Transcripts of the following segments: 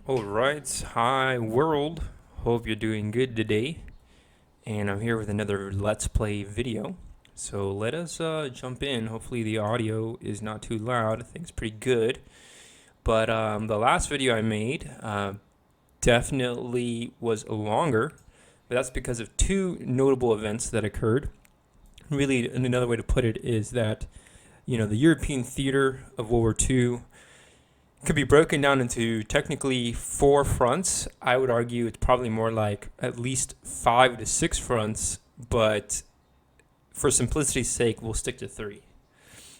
Alright, hi world. Hope you're doing good today. And I'm here with another Let's Play video. So let us jump in. Hopefully the audio is not too loud. I think it's pretty good. But the last video I made definitely was longer. But that's because of two notable events that occurred. Really, another way to put it is that, the European theater of World War II could be broken down into technically 4 fronts. I would argue it's probably more like at least 5 to 6 fronts, but for simplicity's sake, we'll stick to 3.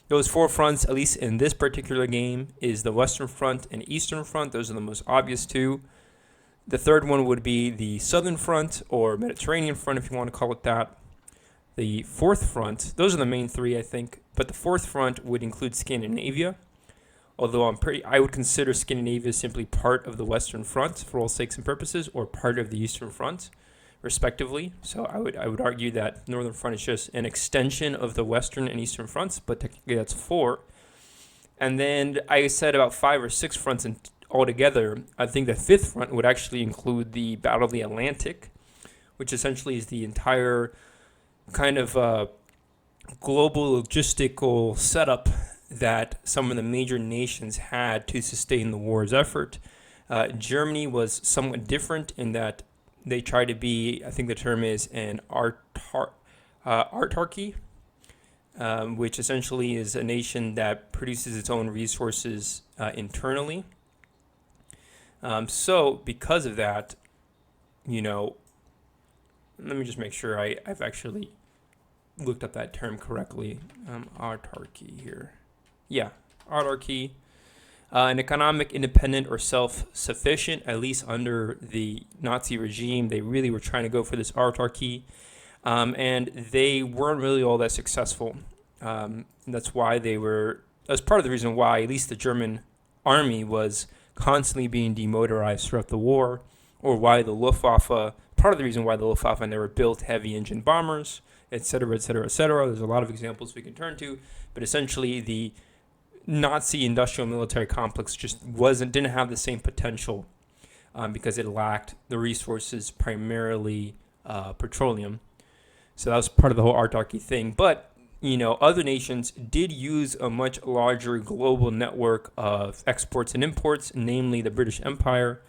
Those 4 fronts, at least in this particular game, is the Western Front and Eastern Front. Those are the most obvious two. The third one would be the Southern Front, or Mediterranean Front if you want to call it that. The fourth front, those are the main 3, I think, but the fourth front would include Scandinavia. Although I would consider Scandinavia simply part of the Western Front for all sakes and purposes, or part of the Eastern Front, respectively. So I would argue that Northern Front is just an extension of the Western and Eastern Fronts, but technically that's 4. And then I said about 5 or 6 fronts altogether. I think the 5th front would actually include the Battle of the Atlantic, which essentially is the entire kind of global logistical setup that some of the major nations had to sustain the war's effort. Germany was somewhat different in that they tried to be, I think the term is an autarky, which essentially is a nation that produces its own resources internally. So because of that, let me just make sure I've actually looked up that term correctly. Autarky here. Yeah, autarky, an economic independent or self-sufficient, at least under the Nazi regime. They really were trying to go for this autarky, and they weren't really all that successful. That's part of the reason why at least the German army was constantly being demotorized throughout the war, or why the Luftwaffe, part of the reason why the Luftwaffe never built heavy engine bombers, etc., etc., etc. There's a lot of examples we can turn to, but essentially the Nazi industrial military complex just didn't have the same potential because it lacked the resources, primarily petroleum. So that was part of the whole autarky thing. But other nations did use a much larger global network of exports and imports, namely the British Empire.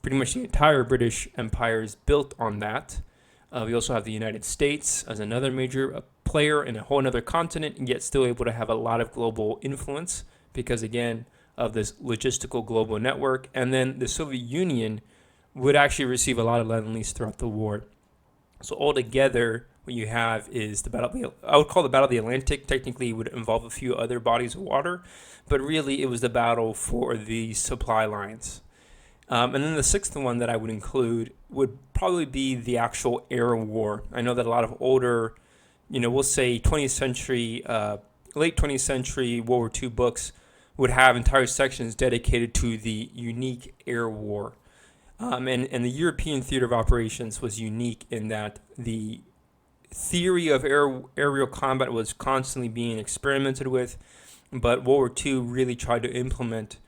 Pretty much the entire British Empire is built on that. We also have the United States as another major player in a whole other continent, and yet still able to have a lot of global influence because, again, of this logistical global network. And then the Soviet Union would actually receive a lot of lend-lease throughout the war. So altogether, what you have is I would call the Battle of the Atlantic. Technically, it would involve a few other bodies of water, but really it was the battle for the supply lines. And then the 6th one that I would include would probably be the actual air war. I know that a lot of older, we'll say 20th century, late 20th century World War II books would have entire sections dedicated to the unique air war. And the European theater of operations was unique in that the theory of aerial combat was constantly being experimented with, but World War II really tried to implement,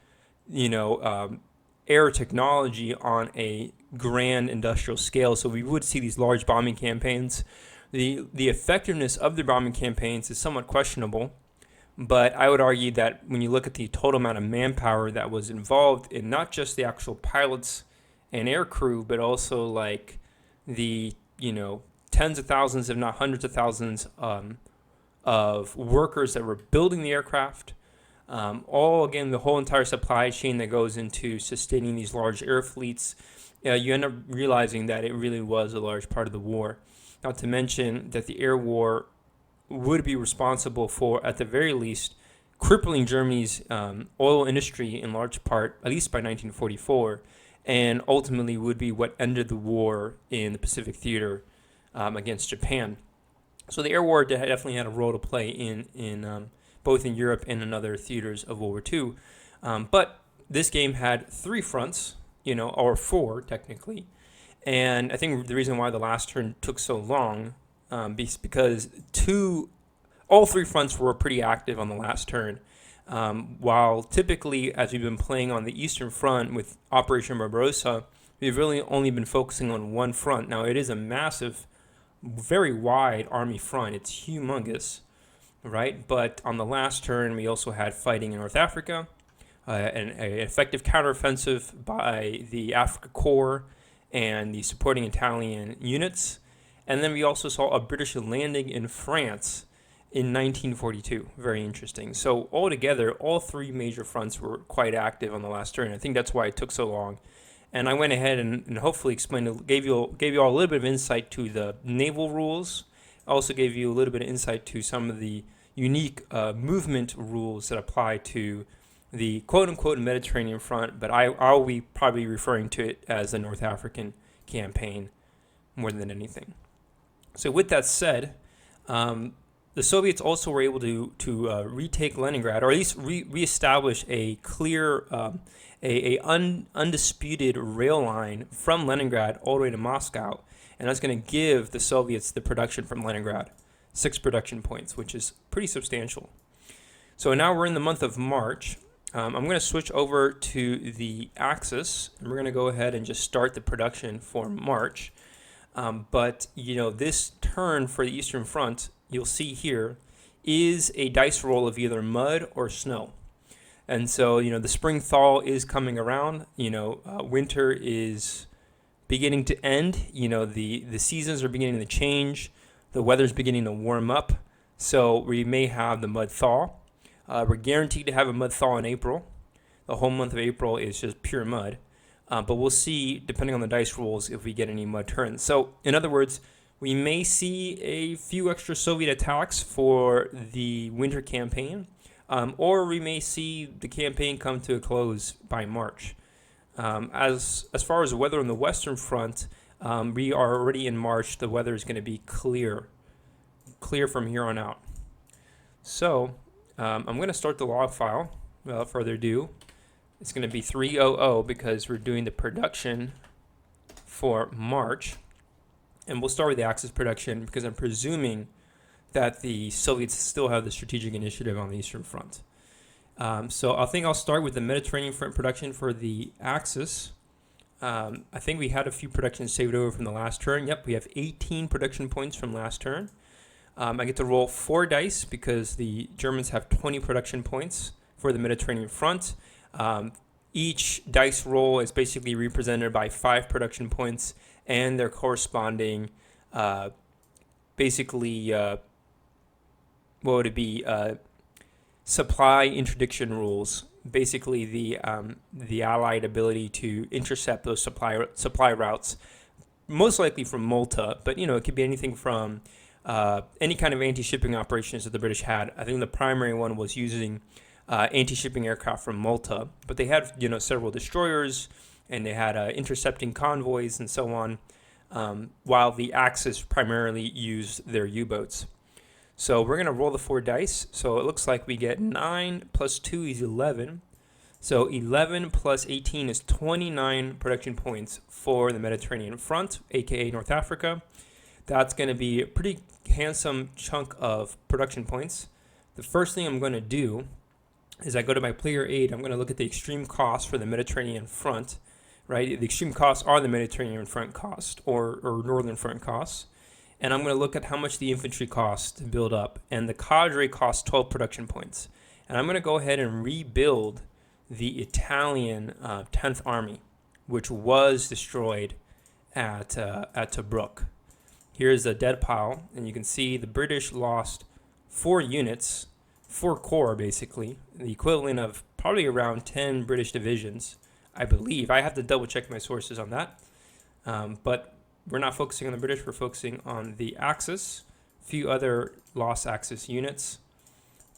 air technology on a grand industrial scale. So we would see these large bombing campaigns. The effectiveness of the bombing campaigns is somewhat questionable, but I would argue that when you look at the total amount of manpower that was involved in not just the actual pilots and air crew, but also like the tens of thousands, if not hundreds of thousands of workers that were building the aircraft, again, the whole entire supply chain that goes into sustaining these large air fleets, you end up realizing that it really was a large part of the war. Not to mention that the air war would be responsible for, at the very least, crippling Germany's oil industry in large part, at least by 1944, and ultimately would be what ended the war in the Pacific Theater against Japan. So the air war definitely had a role to play in both in Europe and in other theaters of World War II. But this game had 3 fronts, or 4 technically. And I think the reason why the last turn took so long because all 3 fronts were pretty active on the last turn. While typically, as we've been playing on the Eastern Front with Operation Barbarossa, we've really only been focusing on one front. Now, it is a massive, very wide army front. It's humongous, right? But on the last turn, we also had fighting in North Africa, an effective counteroffensive by the Africa Corps and the supporting Italian units. And then we also saw a British landing in France in 1942. Very interesting. So altogether, all three major fronts were quite active on the last turn. I think that's why it took so long. And I went ahead and hopefully explained, gave you all a little bit of insight to the naval rules. I also gave you a little bit of insight to some of the unique movement rules that apply to the quote-unquote Mediterranean front, but I'll be probably referring to it as the North African campaign more than anything. So with that said, the Soviets also were able to retake Leningrad, or at least reestablish a clear, undisputed rail line from Leningrad all the way to Moscow, and that's going to give the Soviets the production from Leningrad, 6 production points, which is pretty substantial. So now we're in the month of March. I'm going to switch over to the Axis, and we're going to go ahead and just start the production for March. But this turn for the Eastern Front, you'll see here, is a dice roll of either mud or snow. And so, the spring thaw is coming around. Winter is beginning to end. The seasons are beginning to change. The weather's beginning to warm up. So we may have the mud thaw. We're guaranteed to have a mud thaw in April. The whole month of April is just pure mud. But we'll see, depending on the dice rolls, if we get any mud turns. So, in other words, we may see a few extra Soviet attacks for the winter campaign, or we may see the campaign come to a close by March. As far as the weather on the Western Front, we are already in March. The weather is going to be clear from here on out. So, I'm going to start the log file without further ado. It's going to be 300 because we're doing the production for March. And we'll start with the Axis production because I'm presuming that the Soviets still have the strategic initiative on the Eastern Front. So I think I'll start with the Mediterranean Front production for the Axis. I think we had a few productions saved over from the last turn. Yep, we have 18 production points from last turn. I get to roll 4 dice because the Germans have 20 production points for the Mediterranean Front. Each dice roll is basically represented by 5 production points and their corresponding, what would it be? Supply interdiction rules. Basically, the Allied ability to intercept those supply routes, most likely from Malta, but it could be anything from any kind of anti-shipping operations that the British had. I think the primary one was using anti-shipping aircraft from Malta, but they had several destroyers and they had intercepting convoys and so on, while the Axis primarily used their U-boats. So we're going to roll the 4 dice. So it looks like we get 9 plus 2 is 11. So 11 plus 18 is 29 production points for the Mediterranean Front, aka North Africa. That's going to be a pretty handsome chunk of production points. The first thing I'm going to do is I go to my player aid. I'm going to look at the extreme costs for the Mediterranean Front, right? The extreme costs are the Mediterranean Front cost or Northern Front costs. And I'm going to look at how much the infantry costs to build up. And the cadre costs 12 production points. And I'm going to go ahead and rebuild the Italian 10th Army, which was destroyed at Tobruk. Here's a dead pile, and you can see the British lost 4 units, 4 corps basically, the equivalent of probably around 10 British divisions, I believe. I have to double check my sources on that. But we're not focusing on the British, we're focusing on the Axis, a few other lost Axis units.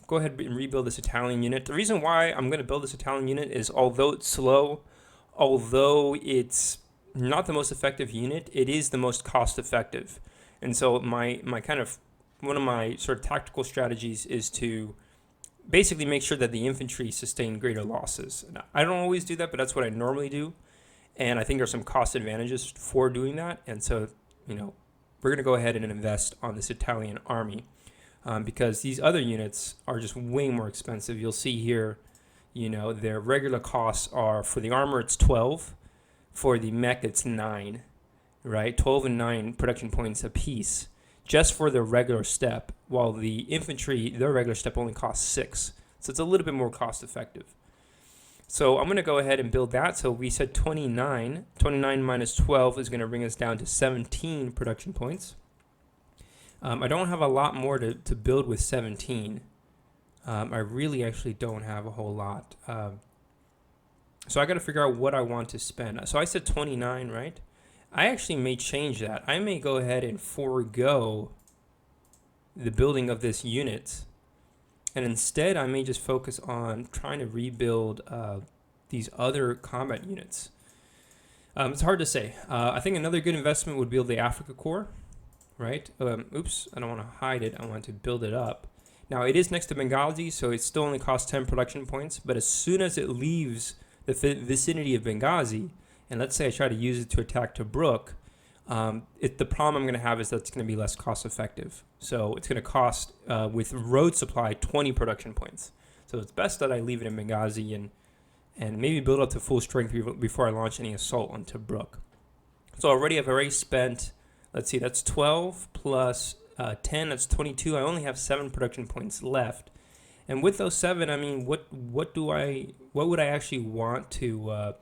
Go ahead and rebuild this Italian unit. The reason why I'm going to build this Italian unit is although it's slow, although it's not the most effective unit, it is the most cost effective. And so one of my sort of tactical strategies is to basically make sure that the infantry sustain greater losses. Now, I don't always do that, but that's what I normally do. And I think there's some cost advantages for doing that. And so, we're going to go ahead and invest on this Italian army. because these other units are just way more expensive. You'll see here, their regular costs are, for the armor it's 12, for the mech it's 9, right? 12 and 9 production points a piece just for the regular step, while the infantry, their regular step only costs 6. So it's a little bit more cost effective. So I'm going to go ahead and build that. So we said 29. 29 minus 12 is going to bring us down to 17 production points. I don't have a lot more to build with 17. I really actually don't have a whole lot. So I got to figure out what I want to spend. So I said 29, right? I actually may change that. I may go ahead and forego the building of this unit. And instead, I may just focus on trying to rebuild these other combat units. It's hard to say. I think another good investment would build the Africa Corps, right? Oops, I don't want to hide it. I want to build it up. Now, it is next to Benghazi, so it still only costs 10 production points. But as soon as it leaves the vicinity of Benghazi, and let's say I try to use it to attack Tobruk, the problem I'm going to have is that it's going to be less cost effective. So it's going to cost, with road supply, 20 production points. So it's best that I leave it in Benghazi and maybe build up to full strength before I launch any assault on Tobruk. So I've already spent, let's see, that's 12 plus 10, that's 22. I only have 7 production points left. And with those 7, I mean, what would I actually want to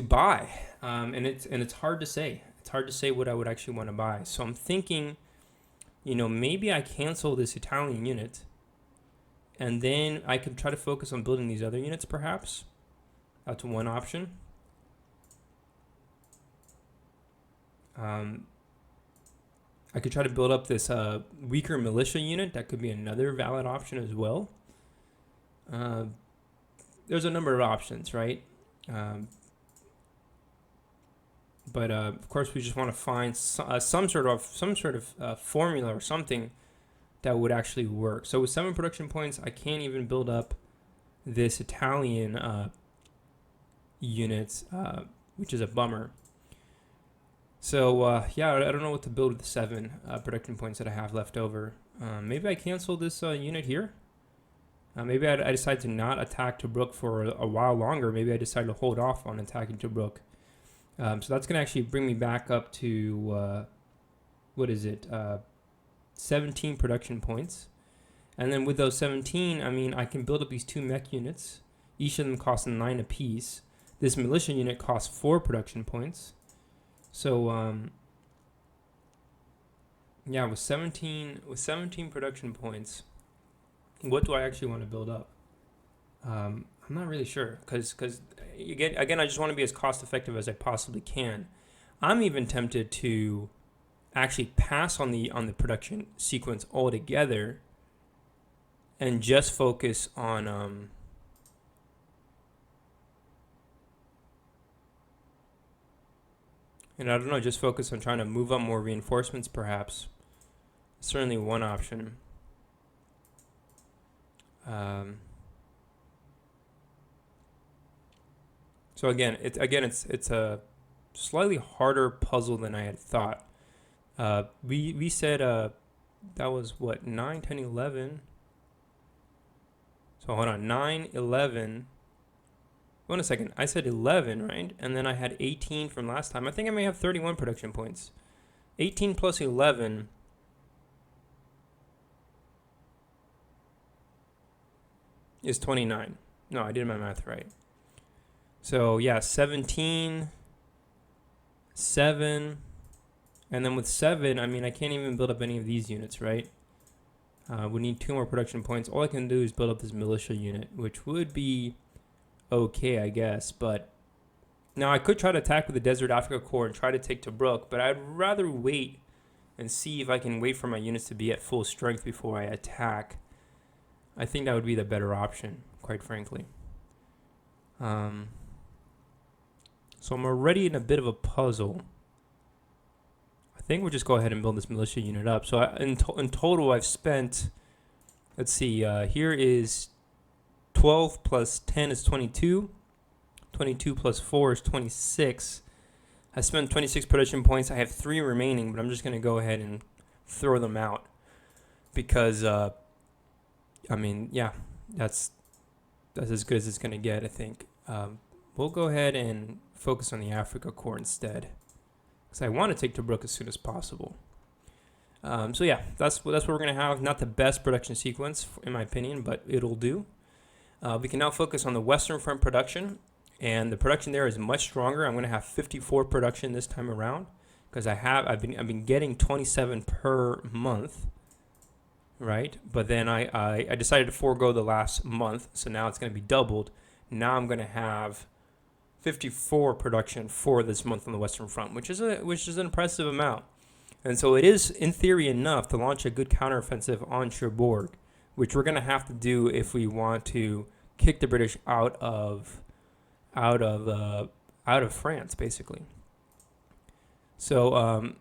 buy? And it's hard to say. It's hard to say what I would actually want to buy. So I'm thinking, maybe I cancel this Italian unit, and then I could try to focus on building these other units, perhaps. That's one option. I could try to build up this weaker militia unit. That could be another valid option as well. There's a number of options, right? But of course, we just want to find some sort of formula or something that would actually work. So with 7 production points, I can't even build up this Italian unit, which is a bummer. So yeah, I don't know what to build with the 7 production points that I have left over. Maybe I cancel this unit here. Maybe I decide to not attack Tobruk for a while longer. Maybe I decide to hold off on attacking Tobruk. So that's going to actually bring me back up to, 17 production points. And then with those 17, I mean, I can build up these 2 mech units. Each of them costs 9 apiece. This militia unit costs 4 production points. So, yeah, with 17 production points, what do I actually want to build up? I'm not really sure, because again, I just want to be as cost effective as I possibly can. I'm even tempted to actually pass on the production sequence altogether and just focus on and I don't know, just focus on trying to move up more reinforcements, perhaps. Certainly one option. So again, it's a slightly harder puzzle than I had thought. We said that was what, 9, 10, 11. So hold on, 9, 11. Wait a second, I said 11, right? And then I had 18 from last time. I think I may have 31 production points. 18 plus 11 is 29. No, I did my math right. So yeah, 17, 7, and then with 7, I mean, I can't even build up any of these units, right? We need 2 more production points. All I can do is build up this militia unit, which would be okay, I guess. But now I could try to attack with the Desert Africa Corps and try to take Tobruk, but I'd rather wait and see if I can wait for my units to be at full strength before I attack. I think that would be the better option, quite frankly. So I'm already in a bit of a puzzle. I think we'll just go ahead and build this militia unit up. So in total, I've spent, let's see, here is 12 plus 10 is 22. 22 plus 4 is 26. I spent 26 production points. I have 3 remaining, but I'm just going to go ahead and throw them out. because I mean, yeah, that's as good as it's gonna get, I think. We'll go ahead and focus on the Africa core instead, because I want to take Tobruk as soon as possible. So yeah, that's what we're gonna have. Not the best production sequence in my opinion, but it'll do. We can now focus on the Western Front production, and the production there is much stronger. I'm gonna have 54 production this time around, because I've been getting 27 per month, right? But then I decided to forego the last month, so now it's gonna be doubled. Now I'm gonna have 54 production for this month on the Western Front, which is an impressive amount. And so it is, in theory, enough to launch a good counteroffensive on Cherbourg, which we're going to have to do if we want to kick the British out of France, basically. So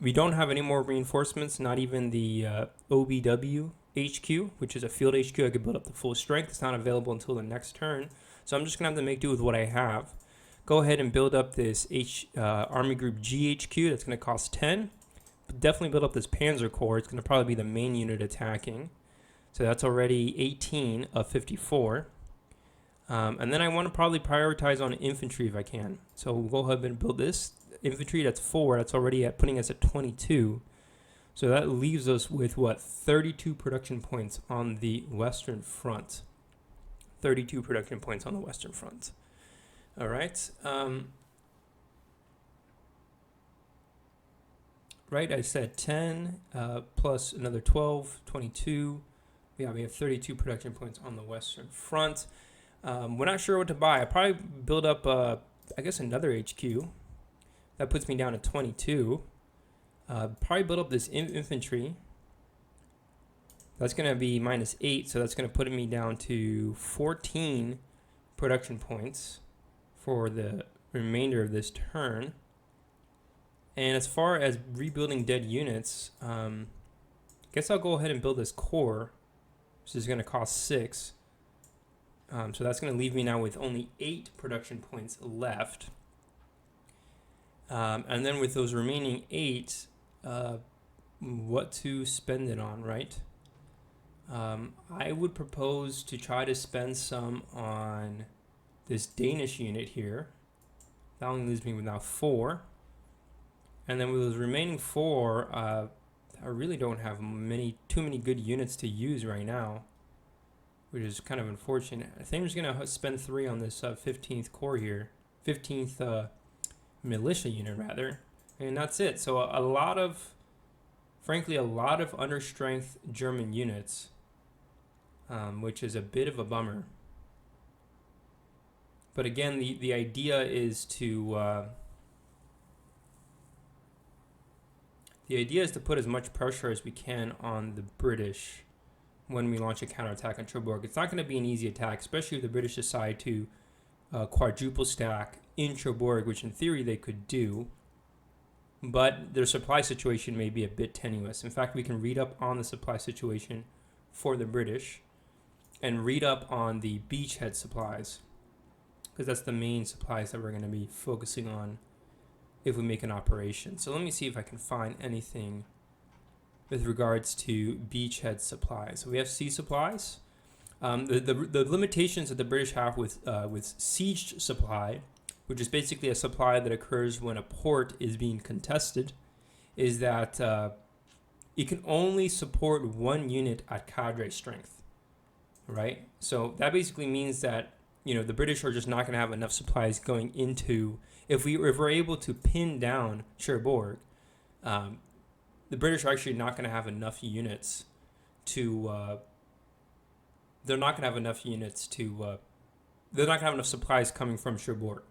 we don't have any more reinforcements, not even the OBW HQ, which is a field HQ I could build up to full strength. It's not available until the next turn. So I'm just going to have to make do with what I have. Go ahead and build up this Army Group GHQ. That's going to cost 10. But definitely build up this Panzer Corps. It's going to probably be the main unit attacking. So that's already 18 of 54. And then I want to probably prioritize on infantry if I can. So we'll go ahead and build this. Infantry, that's 4. That's already putting us at 22. So that leaves us with, 32 production points on the Western Front. 32 production points on the Western Front. All right. Right, I said 10 plus another 12, 22. Yeah, we have 32 production points on the Western Front. We're not sure what to buy. I probably build up, I guess, another HQ. That puts me down to 22. Probably build up this infantry. That's going to be minus 8, so that's going to put me down to 14 production points for the remainder of this turn. And as far as rebuilding dead units, I guess I'll go ahead and build this core, which is going to cost 6. So that's going to leave me now with only 8 production points left. And then with those remaining 8, what to spend it on, right? I would propose to try to spend some on this Danish unit here. That only leaves me with now 4. And then with those remaining 4, I really don't have too many good units to use right now, which is kind of unfortunate. I think I'm just going to spend 3 on this 15th Corps here, 15th militia unit rather, and that's it. So frankly, a lot of understrength German units, which is a bit of a bummer. But again, the idea is to put as much pressure as we can on the British when we launch a counterattack on Cherbourg. It's not going to be an easy attack, especially if the British decide to quadruple stack in Cherbourg, which in theory they could do. But their supply situation may be a bit tenuous. In fact, we can read up on the supply situation for the British and read up on the beachhead supplies, because that's the main supplies that we're going to be focusing on if we make an operation. So let me see if I can find anything with regards to beachhead supplies. So we have sea supplies. The limitations that the British have with siege supply, which is basically a supply that occurs when a port is being contested, is that it can only support 1 unit at cadre strength, right? So that basically means that the British are just not going to have enough supplies going into. If we're able to pin down Cherbourg, the British are actually not going to have enough units to. They're not going to have enough units to. They're not going to have enough supplies coming from Cherbourg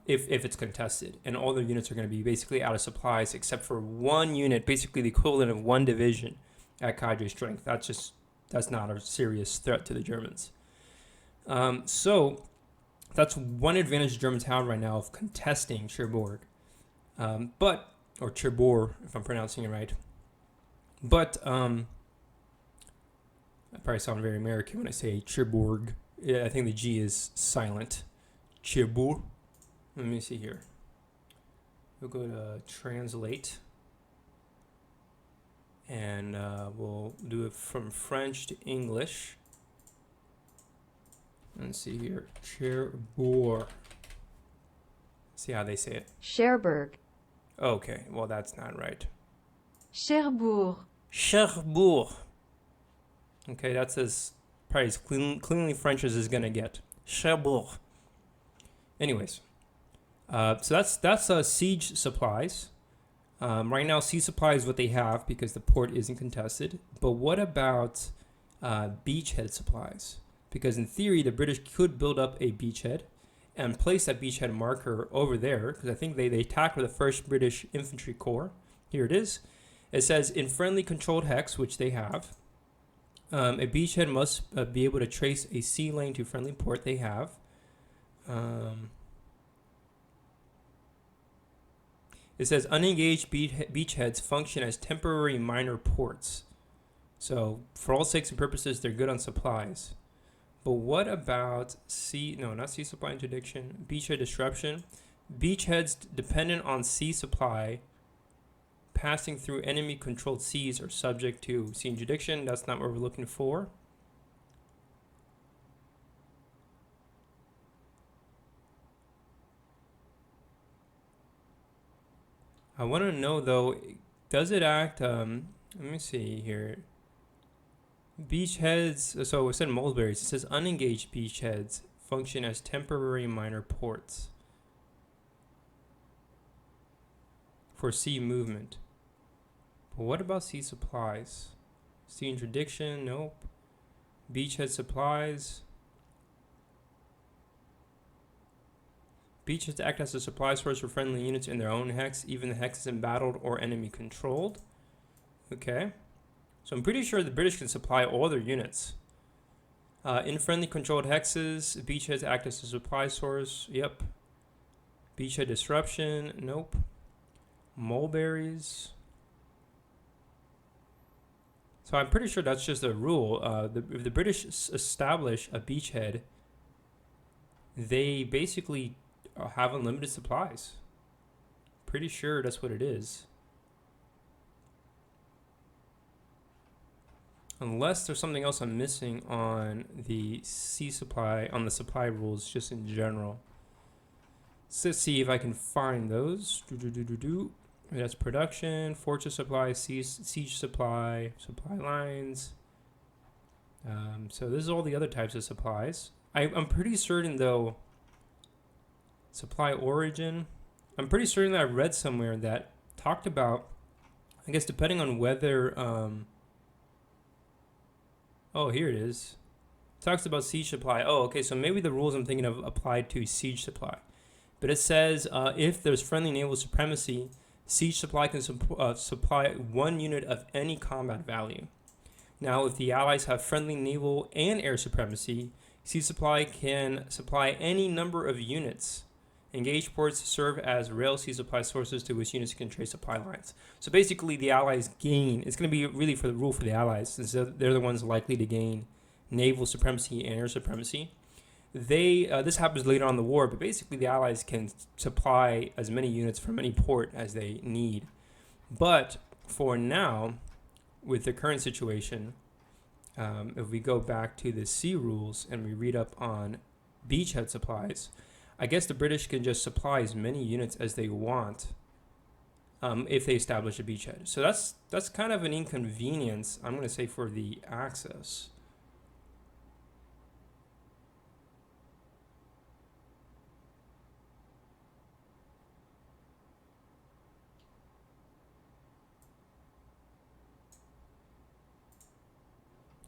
if it's contested, and all their units are going to be basically out of supplies except for 1 unit, basically the equivalent of 1 division at cadre strength. That's not a serious threat to the Germans. So that's one advantage the Germans have right now of contesting Cherbourg, or Cherbourg, if I'm pronouncing it right. But I probably sound very American when I say Cherbourg. Yeah, I think the G is silent. Cherbourg. Let me see here. We'll go to translate. And we'll do it from French to English. Let's see here. Cherbourg. See how they say it. Cherbourg. Okay, well that's not right. Cherbourg. Cherbourg. Okay, that's as probably as cleanly French as it's gonna get. Cherbourg. Anyways, so that's siege supplies. Right now, sea supply is what they have because the port isn't contested. But what about beachhead supplies? Because in theory, the British could build up a beachhead and place that beachhead marker over there, because I think they tackled the 1st British Infantry Corps. Here it is. It says, in friendly controlled hex, which they have, a beachhead must be able to trace a sea lane to friendly port. They have. It says, unengaged beachheads function as temporary minor ports. So, for all sakes and purposes, they're good on supplies. But what about not sea supply interdiction, beachhead disruption? Beachheads dependent on sea supply passing through enemy controlled seas are subject to sea interdiction. That's not what we're looking for. I want to know though, does it act, let me see here. Beachheads, so it said mulberries. It says unengaged beachheads function as temporary minor ports for sea movement. But what about sea supplies? Sea interdiction? Nope. Beachhead supplies. Beachheads act as a supply source for friendly units in their own hex, even the hex is embattled or enemy controlled. Okay. So I'm pretty sure the British can supply all their units. In friendly controlled hexes, beachheads act as a supply source. Yep. Beachhead disruption. Nope. Mulberries. So I'm pretty sure that's just a rule. If the British establish a beachhead, they basically have unlimited supplies. Pretty sure that's what it is. Unless there's something else I'm missing on the sea supply, on the supply rules just in general. So let's see if I can find those. That's production, fortress supply, siege supply, supply lines. So this is all the other types of supplies. I'm pretty certain though, supply origin, I'm pretty certain that I read somewhere that talked about, I guess depending on whether, oh, here it is. Talks about siege supply. Oh, okay, so maybe the rules I'm thinking of applied to siege supply. But it says if there's friendly naval supremacy, siege supply can supply 1 unit of any combat value. Now, if the Allies have friendly naval and air supremacy, siege supply can supply any number of units. Engaged ports serve as rail sea supply sources to which units can trace supply lines. So basically, the Allies gain. It's going to be really for the rule for the Allies, since they're the ones likely to gain naval supremacy and air supremacy. This happens later on in the war, but basically the Allies can supply as many units from any port as they need. But for now, with the current situation, if we go back to the sea rules and we read up on beachhead supplies, I guess the British can just supply as many units as they want if they establish a beachhead. So that's kind of an inconvenience, I'm going to say, for the Axis.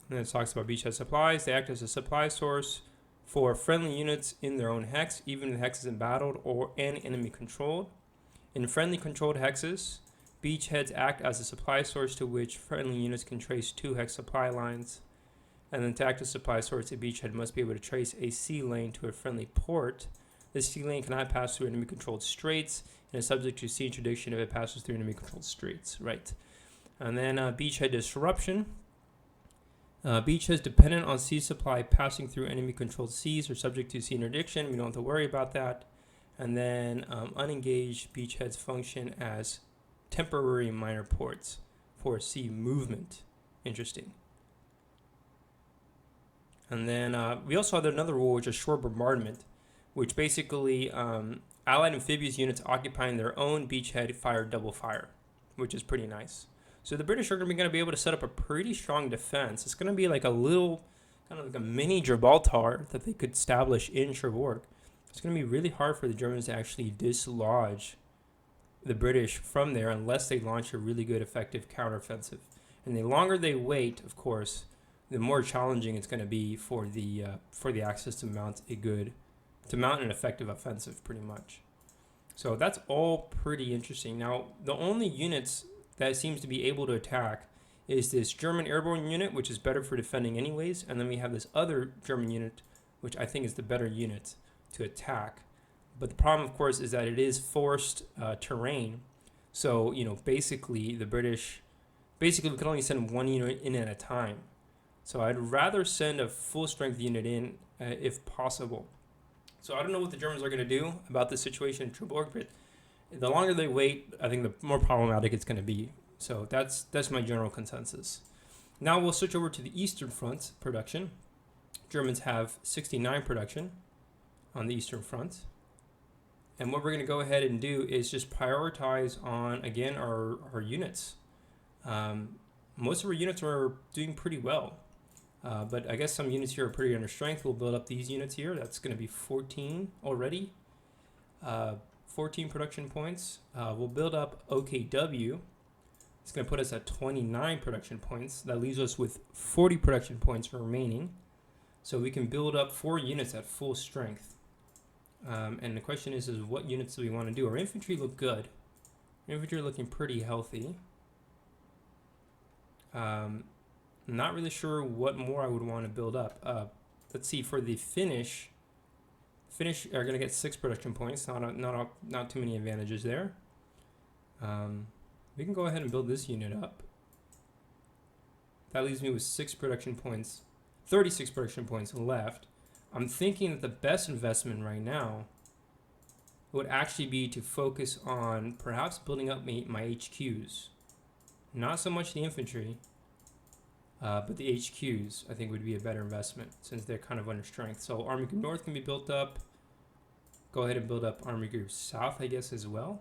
And it talks about beachhead supplies. They act as a supply source for friendly units in their own hex, even if the hex is embattled or enemy controlled. In friendly controlled hexes, beachheads act as a supply source to which friendly units can trace 2 hex supply lines. And then to act as a supply source, a beachhead must be able to trace a sea lane to a friendly port. This sea lane cannot pass through enemy controlled straits and is subject to sea interdiction if it passes through enemy controlled straits. Right. And then beachhead disruption. Beachheads dependent on sea supply passing through enemy-controlled seas are subject to sea interdiction. We don't have to worry about that. And then unengaged beachheads function as temporary minor ports foresee movement. Interesting. And then we also had another rule, which is shore bombardment, which basically Allied amphibious units occupying their own beachhead fire double fire, which is pretty nice. So the British are going to be able to set up a pretty strong defense. It's going to be like a little, kind of like a mini Gibraltar that they could establish in Cherbourg. It's going to be really hard for the Germans to actually dislodge the British from there unless they launch a really good, effective counteroffensive. And the longer they wait, of course, the more challenging it's going to be for the Axis to mount an effective offensive, pretty much. So that's all pretty interesting. Now, the only units that seems to be able to attack is this German airborne unit, which is better for defending anyways, and then we have this other German unit, which I think is the better unit to attack. But the problem, of course, is that it is forced terrain. So, basically the British, we can only send one unit in at a time. So I'd rather send a full strength unit in if possible. So I don't know what the Germans are going to do about this situation in Cherbourg, but the longer they wait, I think the more problematic it's going to be. So that's my general consensus. Now we'll switch over to the Eastern Front production. Germans have 69 production on the Eastern Front. And what we're going to go ahead and do is just prioritize on, again, our units. Most of our units are doing pretty well. But I guess some units here are pretty under strength. We'll build up these units here. That's going to be 14 already. 14 production points. We'll build up OKW. It's going to put us at 29 production points. That leaves us with 40 production points remaining. So we can build up 4 units at full strength. And the question is what units do we want to do? Our infantry look good. Infantry are looking pretty healthy. Not really sure what more I would want to build up. Let's see, for the Finnish are going to get 6 production points. Not too many advantages there. We can go ahead and build this unit up. That leaves me with 6 production points, 36 production points left. I'm thinking that the best investment right now would actually be to focus on perhaps building up my HQs. Not so much the infantry, but the HQs I think would be a better investment since they're kind of under strength. So Army Group North can be built up. Go ahead and build up Army Group South, I guess, as well.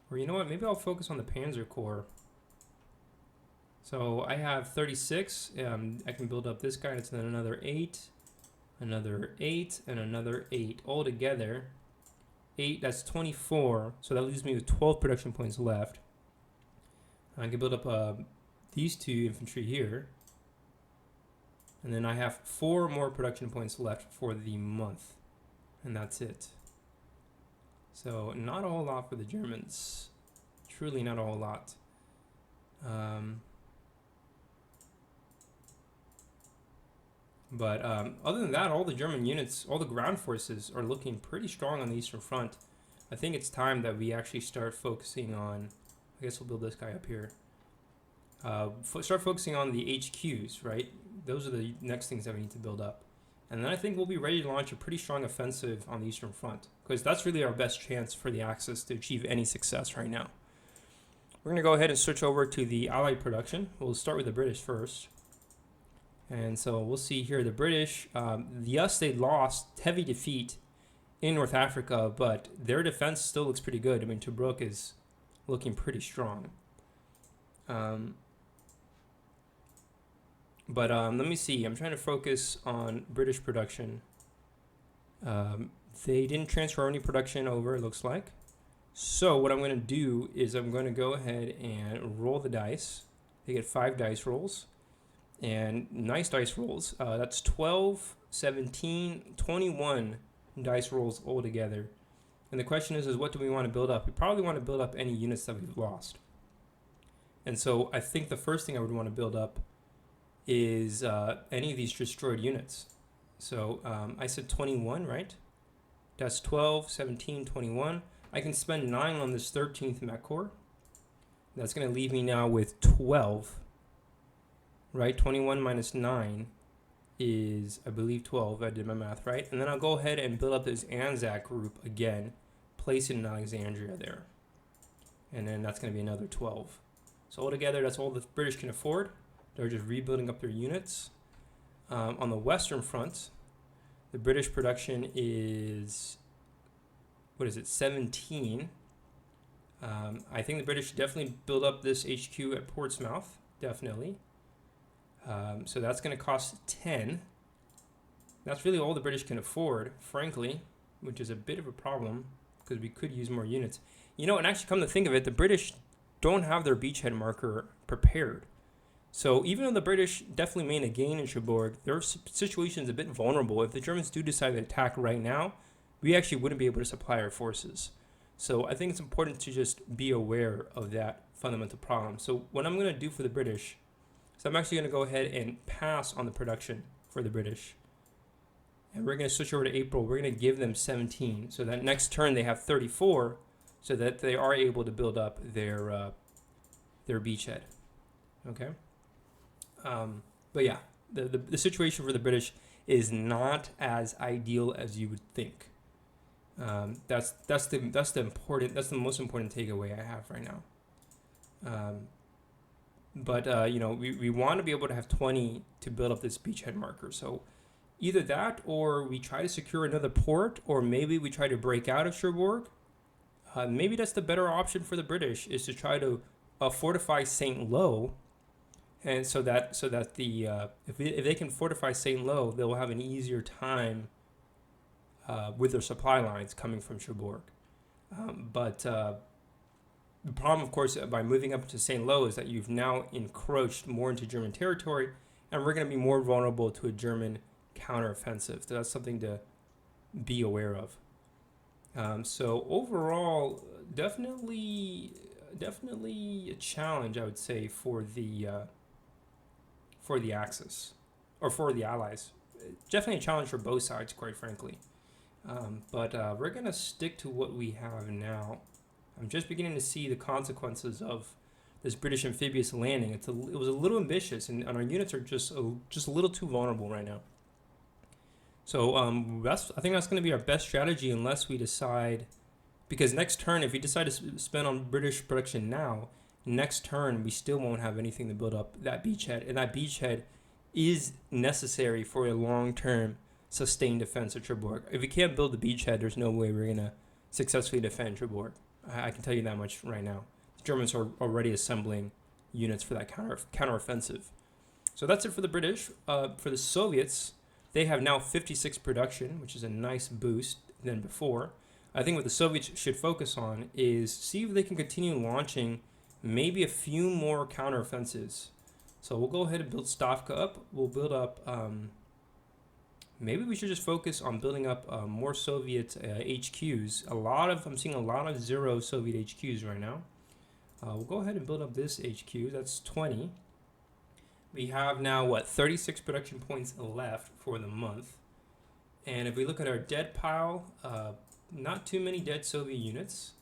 Or you know what, maybe I'll focus on the Panzer Corps. So I have 36. I can build up this guy. It's then another 8, another 8, and another 8. All together, 8, that's 24. So that leaves me with 12 production points left. I can build up these 2 infantry here. And then I have 4 more production points left for the month. And that's it. So not a whole lot for the Germans. Truly not a whole lot. But other than that, all the German units, all the ground forces are looking pretty strong on the Eastern Front. I think it's time that we actually start focusing on, I guess we'll build this guy up here. Start focusing on the HQs, right? Those are the next things that we need to build up. And then I think we'll be ready to launch a pretty strong offensive on the Eastern Front, because that's really our best chance for the Axis to achieve any success right now. We're going to go ahead and switch over to the Allied production. We'll start with the British first. And so we'll see here the British, yes, they lost heavy defeat in North Africa, but their defense still looks pretty good. I mean, Tobruk is looking pretty strong. But let me see. I'm trying to focus on British production. They didn't transfer any production over, it looks like. So what I'm going to do is I'm going to go ahead and roll the dice. They get 5 dice rolls. And nice dice rolls. That's 12, 17, 21 dice rolls all together. And the question is what do we want to build up? We probably want to build up any units that we've lost. And so I think the first thing I would want to build up is any of these destroyed units. So I said 21, right? That's 12, 17, 21. I can spend 9 on this 13th Mech Corps. That's going to leave me now with 12. Right, 21 minus 9 is, I believe, 12. I did my math right. And then I'll go ahead and build up this Anzac group again, place it in Alexandria there. And then that's going to be another 12. So altogether, that's all the British can afford. They're just rebuilding up their units. On the Western Front, the British production is, 17. I think the British should definitely build up this HQ at Portsmouth, definitely. So that's going to cost 10. That's really all the British can afford, frankly, which is a bit of a problem because we could use more units. And actually come to think of it, the British don't have their beachhead marker prepared. So even though the British definitely made a gain in Cherbourg, their situation is a bit vulnerable. If the Germans do decide to attack right now, we actually wouldn't be able to supply our forces. So I think it's important to just be aware of that fundamental problem. So what I'm going to do for the British is I'm actually going to go ahead and pass on the production for the British. And we're going to switch over to April. We're going to give them 17. So that next turn they have 34 so that they are able to build up their beachhead. Okay? But yeah, the situation for the British is not as ideal as you would think. That's the most important takeaway I have right now. But we want to be able to have 20 to build up this beachhead marker. So either that, or we try to secure another port, or maybe we try to break out of Cherbourg. Maybe that's the better option for the British, is to try to fortify Saint Lo, and so that if they can fortify Saint Lo, they'll have an easier time with their supply lines coming from Cherbourg. But the problem, of course, by moving up to Saint Lo is that you've now encroached more into German territory, and we're going to be more vulnerable to a German counteroffensive. So that's something to be aware of. So overall, definitely a challenge, I would say, for the Axis, or for the Allies. Definitely a challenge for both sides, quite frankly. But we're going to stick to what we have now. I'm just beginning to see the consequences of this British amphibious landing. It was a little ambitious, and our units are just a little too vulnerable right now. So I think that's going to be our best strategy, unless we decide, because next turn, if we decide to spend on British production now, next turn we still won't have anything to build up that beachhead, and that beachhead is necessary for a long-term sustained defense of Cherbourg. If we can't build the beachhead, there's no way we're going to successfully defend Cherbourg. I can tell you that much right now. The Germans are already assembling units for that counteroffensive. So that's it for the British. For the Soviets, they have now 56 production, which is a nice boost than before. I think what the Soviets should focus on is see if they can continue launching maybe a few more counteroffensives. So we'll go ahead and build Stavka up. We'll build up... maybe we should just focus on building up more Soviet HQs. I'm seeing a lot of 0 Soviet HQs right now. We'll go ahead and build up this HQ. That's 20. We have now, 36 production points left for the month. And if we look at our dead pile, not too many dead Soviet units.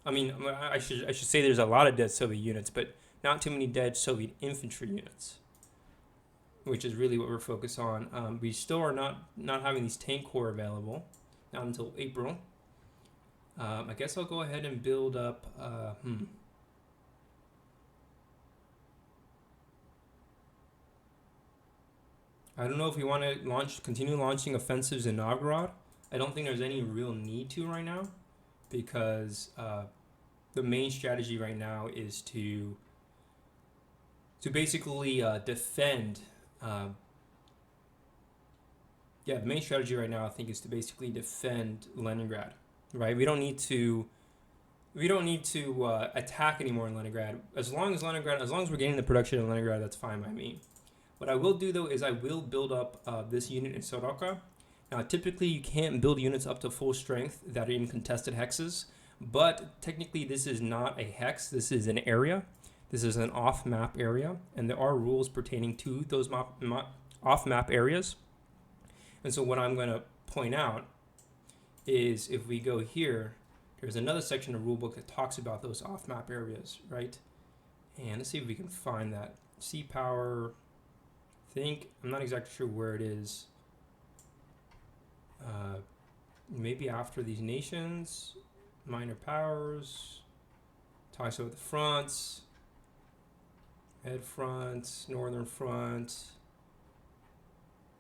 I mean, I should say there's a lot of dead Soviet units, but not too many dead Soviet infantry units, which is really what we're focused on. We still are not having these tank corps available, not until April. I guess I'll go ahead and build up... I don't know if we want to continue launching offensives in Novgorod. I don't think there's any real need to right now, because the main strategy right now is to basically defend... the main strategy right now, I think, is to basically defend Leningrad, right? We don't need to attack anymore in Leningrad. As long as we're getting the production in Leningrad, that's fine by me. What I will do, though, is I will build up this unit in Soroka. Now, typically, you can't build units up to full strength that are in contested hexes, but technically, this is not a hex. This is an area. This is an off-map area, and there are rules pertaining to those off-map areas. And so what I'm going to point out is, if we go here, there's another section of rulebook that talks about those off-map areas, right? And let's see if we can find that. Sea power... I'm not exactly sure where it is. Maybe after these nations, minor powers, talks about the fronts. Ed front, northern front,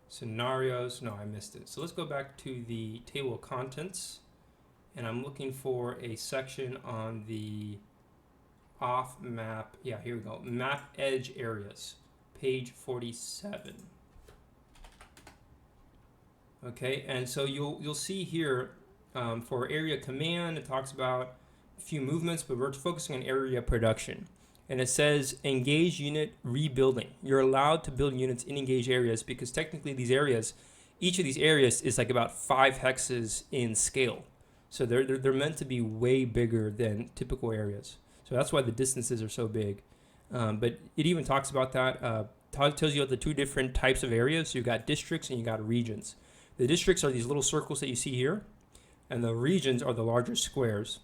scenarios. No, I missed it. So let's go back to the table of contents, and I'm looking for a section on the off map. Yeah, here we go. Map edge areas, page 47. Okay, and so you'll see here for area command, it talks about a few movements, but we're focusing on area production. And it says engage unit rebuilding. You're allowed to build units in engaged areas because technically these areas, each of these areas is like about 5 hexes in scale. So they're meant to be way bigger than typical areas. So that's why the distances are so big. But it even talks about that. Tells you about the 2 different types of areas. So you've got districts and you got regions. The districts are these little circles that you see here, and the regions are the larger squares.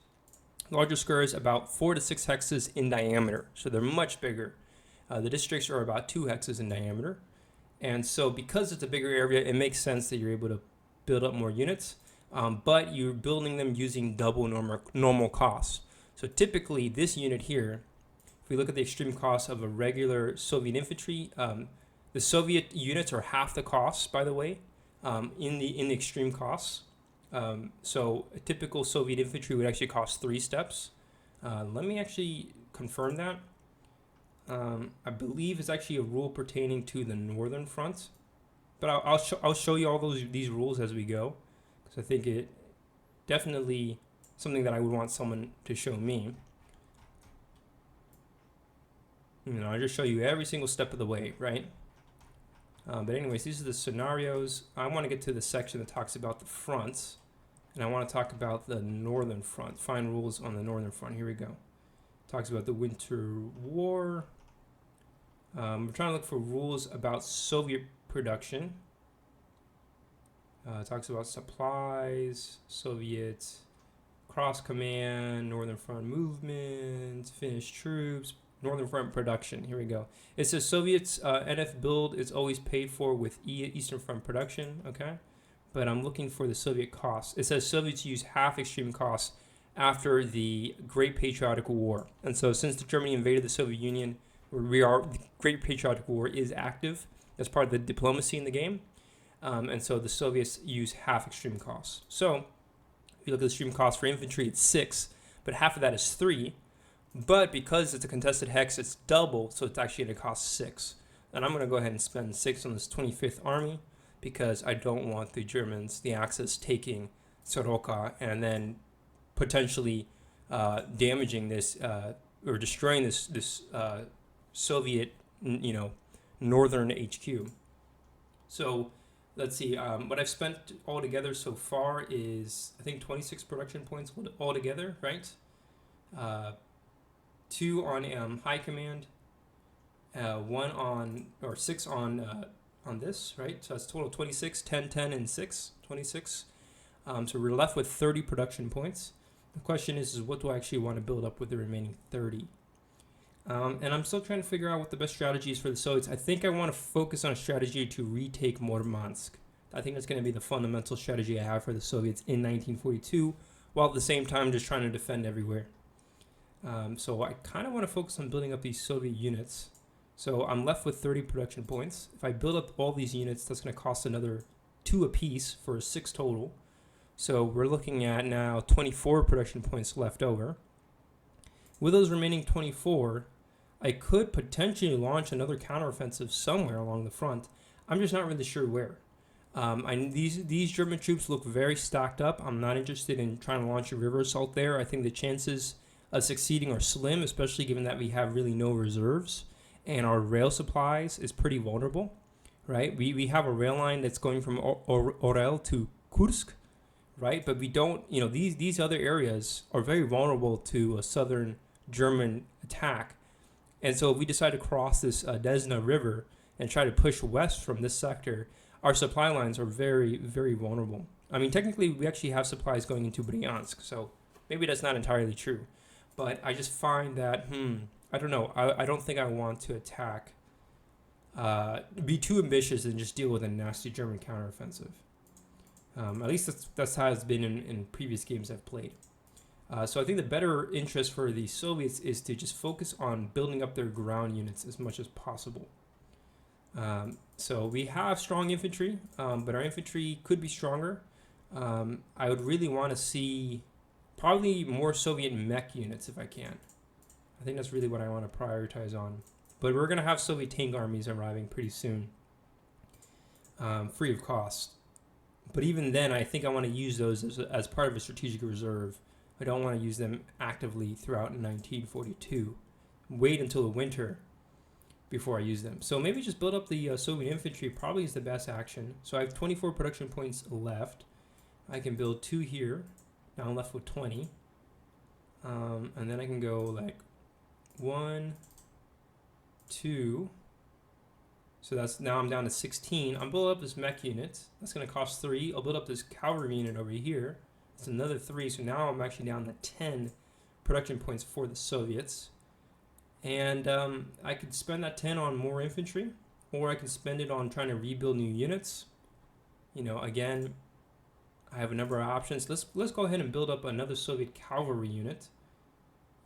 Larger squares about 4 to 6 hexes in diameter, so they're much bigger. The districts are about 2 hexes in diameter, and so because it's a bigger area, it makes sense that you're able to build up more units, but you're building them using double normal costs. So typically, this unit here, if we look at the extreme cost of a regular Soviet infantry, the Soviet units are half the cost, by the way. In the extreme costs. So a typical Soviet infantry would actually cost 3 steps. Let me actually confirm that. I believe it's actually a rule pertaining to the northern front, but I'll show you all these rules as we go, because I think it definitely something that I would want someone to show me. I just show you every single step of the way, right? But anyways, these are the scenarios. I want to get to the section that talks about the fronts, and I want to talk about the northern front. Find rules on the northern front. Here we go. Talks about the Winter War. We're trying to look for rules about Soviet production. Talks about supplies, Soviet cross command, northern front movement, Finnish troops, northern front production. Here we go. It says Soviets NF build is always paid for with Eastern Front production. Okay, but I'm looking for the Soviet costs. It says Soviets use half extreme costs after the Great Patriotic War, and so since the Germany invaded the Soviet Union, the Great Patriotic War is active as part of the diplomacy in the game, and so the Soviets use half extreme costs. So if you look at the extreme cost for infantry, it's 6, but half of that is 3. But because it's a contested hex, it's double, so it's actually going to cost 6. And I'm going to go ahead and spend 6 on this 25th Army because I don't want the Germans, the Axis, taking Soroka and then potentially damaging this or destroying this Soviet, northern HQ. So let's see. What I've spent altogether so far is I think 26 production points altogether, right? 2 on high command, 6 on this, right? So that's total 26, 10, 10, and 6, 26. So we're left with 30 production points. The question is what do I actually want to build up with the remaining 30? And I'm still trying to figure out what the best strategy is for the Soviets. I think I want to focus on a strategy to retake Murmansk. I think that's going to be the fundamental strategy I have for the Soviets in 1942, while at the same time just trying to defend everywhere. So I kind of want to focus on building up these Soviet units. So I'm left with 30 production points. If I build up all these units, that's going to cost another 2 apiece for 6 total. So we're looking at now 24 production points left over. With those remaining 24, I could potentially launch another counteroffensive somewhere along the front. I'm just not really sure where. These German troops look very stacked up. I'm not interested in trying to launch a river assault there. I think the chances of succeeding are slim, especially given that we have really no reserves and our rail supplies is pretty vulnerable, right? We have a rail line that's going from Orel to Kursk, right? But we don't, these other areas are very vulnerable to a southern German attack. And so if we decide to cross this Desna River and try to push west from this sector, our supply lines are very, very vulnerable. I mean, technically, we actually have supplies going into Bryansk, so maybe that's not entirely true. But I just find that, I don't know. I don't think I want to attack, be too ambitious and just deal with a nasty German counteroffensive. At least that's how it's been in previous games I've played. So I think the better interest for the Soviets is to just focus on building up their ground units as much as possible. So we have strong infantry, but our infantry could be stronger. I would really want to see probably more Soviet mech units if I can. I think that's really what I want to prioritize on. But we're going to have Soviet tank armies arriving pretty soon, free of cost. But even then, I think I want to use those as part of a strategic reserve. I don't want to use them actively throughout 1942. Wait until the winter before I use them. So maybe just build up the Soviet infantry probably is the best action. So I have 24 production points left. I can build 2 here. Now I'm left with 20. And then I can go like 1, 2. So that's now I'm down to 16. I'm building up this mech unit. That's going to cost 3. I'll build up this cavalry unit over here. It's another 3. So now I'm actually down to 10 production points for the Soviets. And I could spend that 10 on more infantry, or I can spend it on trying to rebuild new units. You know, again, I have a number of options. Let's go ahead and build up another Soviet cavalry unit.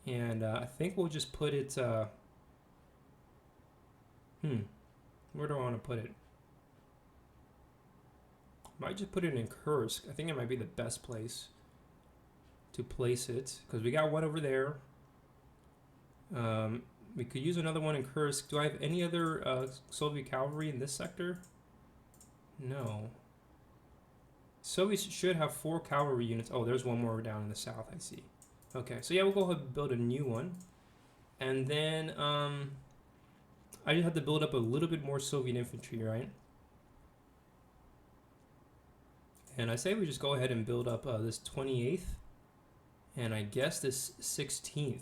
And I think we'll just put it... where do I want to put it? Might just put it in Kursk. I think it might be the best place to place it, because we got one over there. We could use another one in Kursk. Do I have any other Soviet cavalry in this sector? No. Soviets should have 4 cavalry units. Oh, there's one more down in the south, I see. Okay, so yeah, we'll go ahead and build a new one. And then I just have to build up a little bit more Soviet infantry, right? And I say we just go ahead and build up this 28th. And I guess this 16th.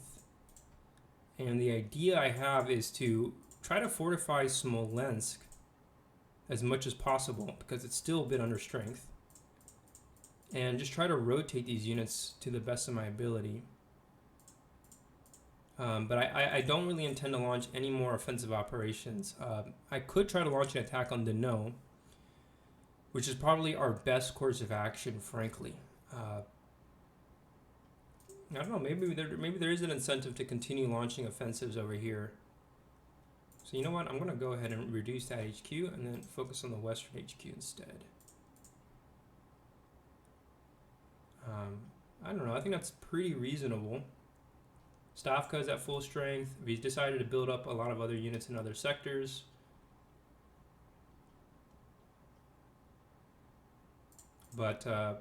And the idea I have is to try to fortify Smolensk as much as possible, because it's still a bit under strength. And just try to rotate these units to the best of my ability. But I don't really intend to launch any more offensive operations. I could try to launch an attack on Dno, which is probably our best course of action, frankly. I don't know, maybe there is an incentive to continue launching offensives over here. So you know what, I'm going to go ahead and reduce that HQ and then focus on the Western HQ instead. I don't know, I think that's pretty reasonable. Stavka is at full strength. We decided to build up a lot of other units in other sectors. But I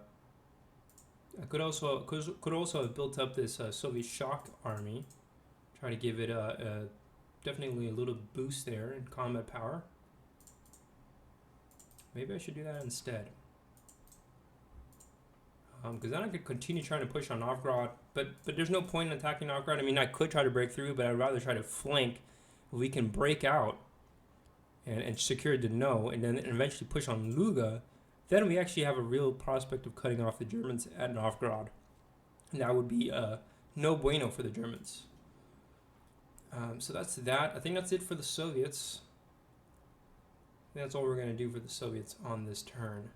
could also have built up this Soviet shock army, try to give it definitely a little boost there in combat power. Maybe I should do that instead, because then I could continue trying to push on Novgorod. But there's no point in attacking Novgorod. I mean, I could try to break through, but I'd rather try to flank. If we can break out and secure Dno, and then eventually push on Luga, then we actually have a real prospect of cutting off the Germans at Novgorod. And that would be no bueno for the Germans. So that's that. I think that's it for the Soviets. I think that's all we're going to do for the Soviets on this turn.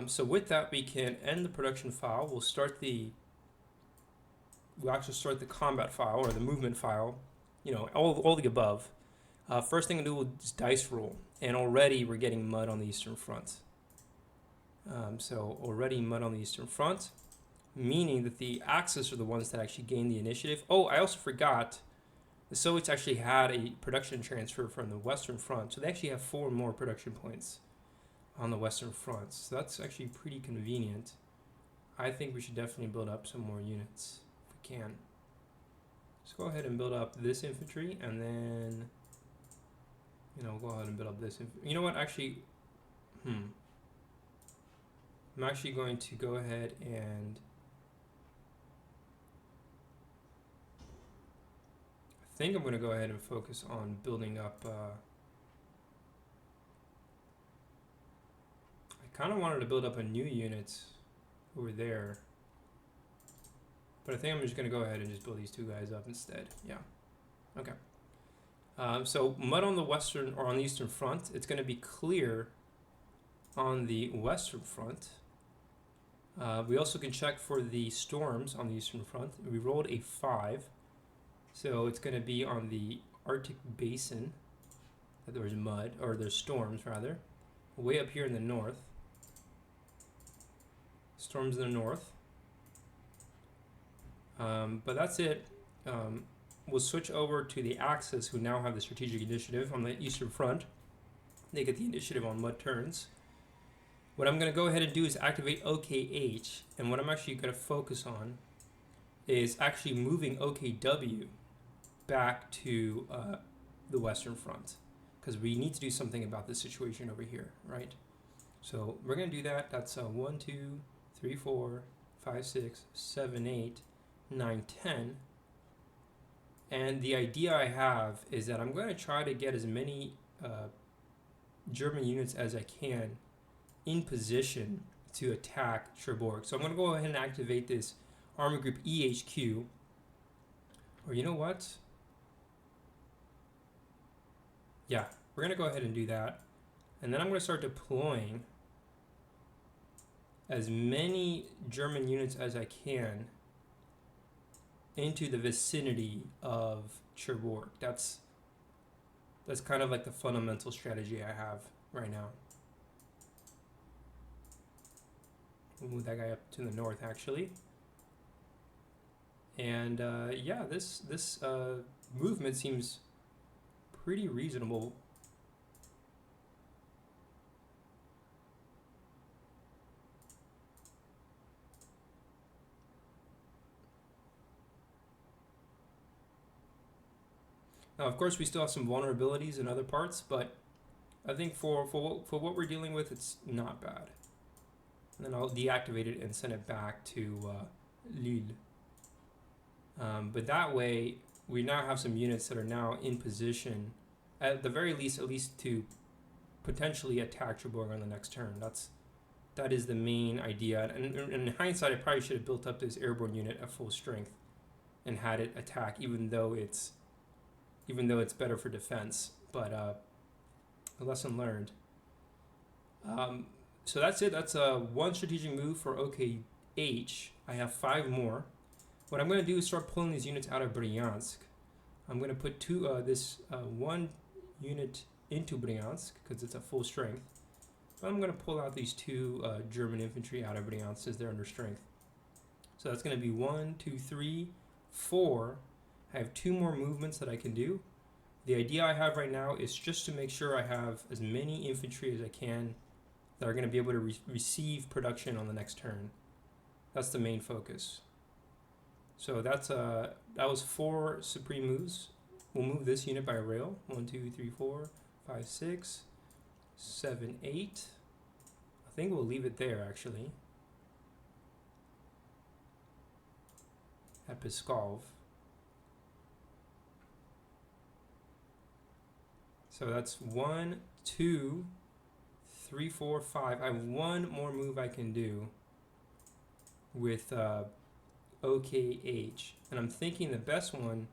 So with that, we can end the production file. We'll actually start the combat file, or the movement file. You know, all the above. First thing to do is dice roll, and already we're getting mud on the Eastern Front. So already mud on the Eastern Front, meaning that the Axis are the ones that actually gain the initiative. Oh, I also forgot, the Soviets actually had a production transfer from the Western Front, so they actually have 4 more production points on the Western Front. So that's actually pretty convenient. I think we should definitely build up some more units if we can. Let's go ahead and build up this infantry, and then, you know, go ahead and build up this. You know what? Actually, I'm actually going to go ahead and I think I'm going to go ahead and focus on building up. I kind of wanted to build up a new unit over there, but I think I'm just going to go ahead and just build these 2 guys up instead. Yeah. Okay. So mud on the Western, or on the Eastern Front. It's going to be clear on the Western Front. We also can check for the storms on the Eastern Front. We rolled a 5, so it's going to be on the Arctic Basin that there's mud, or there's storms rather, way up here in the north. Storms in the north. But that's it. We'll switch over to the Axis, who now have the strategic initiative on the Eastern Front. They get the initiative on mud turns. What I'm going to go ahead and do is activate OKH, and what I'm actually going to focus on is actually moving OKW back to the Western Front, because we need to do something about this situation over here, right? So we're going to do that. That's 1, 2, 3, 4, 5, 6, 7, 8, 9, 10. And the idea I have is that I'm going to try to get as many German units as I can in position to attack Cherbourg. So I'm going to go ahead and activate this Army Group EHQ. Or you know what? Yeah, we're going to go ahead and do that. And then I'm going to start deploying as many German units as I can into the vicinity of Cherbourg. That's kind of like the fundamental strategy I have right now. We'll move that guy up to the north, actually. And yeah, this movement seems pretty reasonable. Now, of course, we still have some vulnerabilities in other parts, but I think for what we're dealing with, it's not bad. And then I'll deactivate it and send it back to Lille. But that way, we now have some units that are now in position, at the very least, at least to potentially attack Cherbourg on the next turn. That is the main idea. And in hindsight, I probably should have built up this airborne unit at full strength and had it attack, even though it's better for defense. But a lesson learned. So that's it. That's one strategic move for OKH. I have 5 more. What I'm going to do is start pulling these units out of Bryansk. I'm going to put one unit into Bryansk because it's at full strength. But I'm going to pull out these 2 German infantry out of Bryansk since they're under strength. So that's going to be 1, 2, 3, 4. I have 2 more movements that I can do. The idea I have right now is just to make sure I have as many infantry as I can that are going to be able to receive production on the next turn. That's the main focus. So that was 4 supreme moves. We'll move this unit by rail. 1, 2, 3, 4, 5, 6, 7, 8. I think we'll leave it there actually. At Pskov. So that's 1, 2, 3, 4, 5. I have 1 more move I can do with OKH, and I'm thinking the best one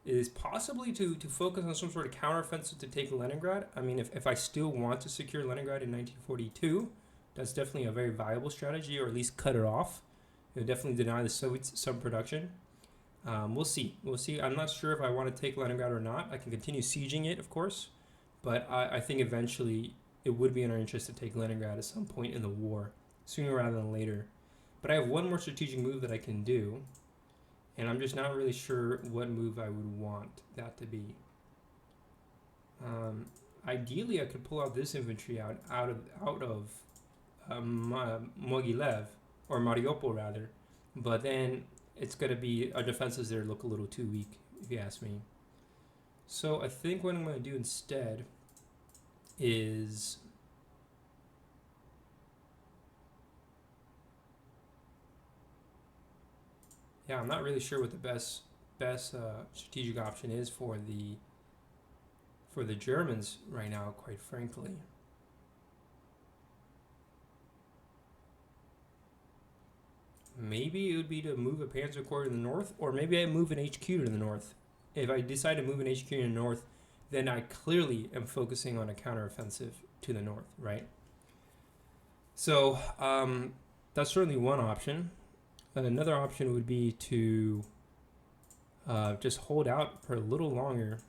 is possibly to focus on some sort of counteroffensive to take Leningrad. I mean, if I still want to secure Leningrad in 1942, that's definitely a very viable strategy, or at least cut it off. It would definitely deny the Soviets some production. We'll see. I'm not sure if I want to take Leningrad or not. I can continue sieging it, of course, but I think eventually it would be in our interest to take Leningrad at some point in the war, sooner rather than later. But I have 1 more strategic move that I can do, and I'm just not really sure what move I would want that to be. Ideally, I could pull out this infantry out of Mogilev, or Mariupol rather, but then it's going to be, our defenses there look a little too weak, if you ask me. So I think what I'm going to do instead is I'm not really sure what the best strategic option is for the Germans right now, quite frankly. Maybe it would be to move a Panzer Corps to the north, or maybe I move an HQ to the north. If I decide to move an HQ to the north, then I clearly am focusing on a counteroffensive to the north, right? So that's certainly one option. And another option would be to just hold out for a little longer,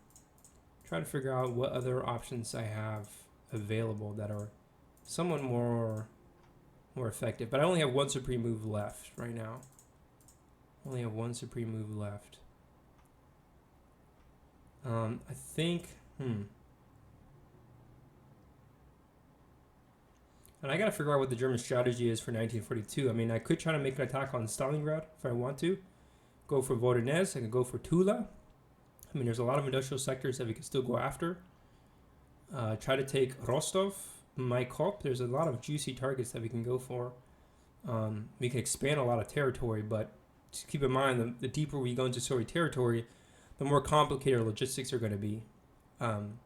try to figure out what other options I have available that are somewhat more effective. But I only have one supreme move left right now. Only have one supreme move left. I think, and I gotta figure out what the German strategy is for 1942. I mean, I could try to make an attack on Stalingrad if I want to. Go for Voronezh. I can go for Tula. I mean, there's a lot of industrial sectors that we can still go after. Try to take Rostov, Maikop. There's a lot of juicy targets that we can go for. We can expand a lot of territory, but just keep in mind, the deeper we go into Soviet territory, the more complicated our logistics are going to be. And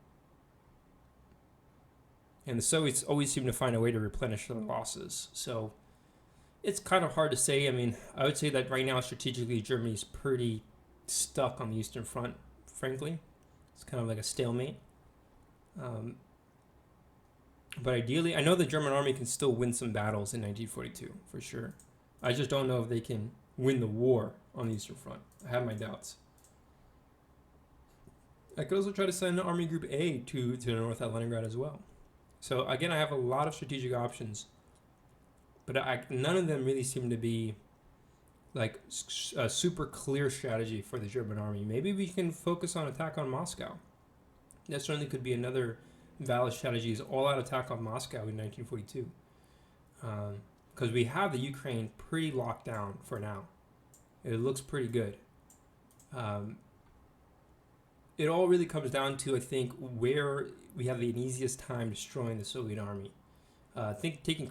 the Soviets always seem to find a way to replenish their losses. So it's kind of hard to say. I mean, I would say that right now, strategically, Germany's pretty stuck on the Eastern Front, frankly. It's kind of like a stalemate. But ideally, I know the German army can still win some battles in 1942, for sure. I just don't know if they can win the war on the Eastern Front. I have my doubts. I could also try to send Army Group A to the north at Leningrad as well. So again, I have a lot of strategic options, but none of them really seem to be like a super clear strategy for the German army. Maybe we can focus on attack on Moscow. That certainly could be another valid strategy, is all-out attack on Moscow in 1942. Because we have the Ukraine pretty locked down for now. It looks pretty good. It all really comes down to, I think, where we have the easiest time destroying the Soviet army. I think taking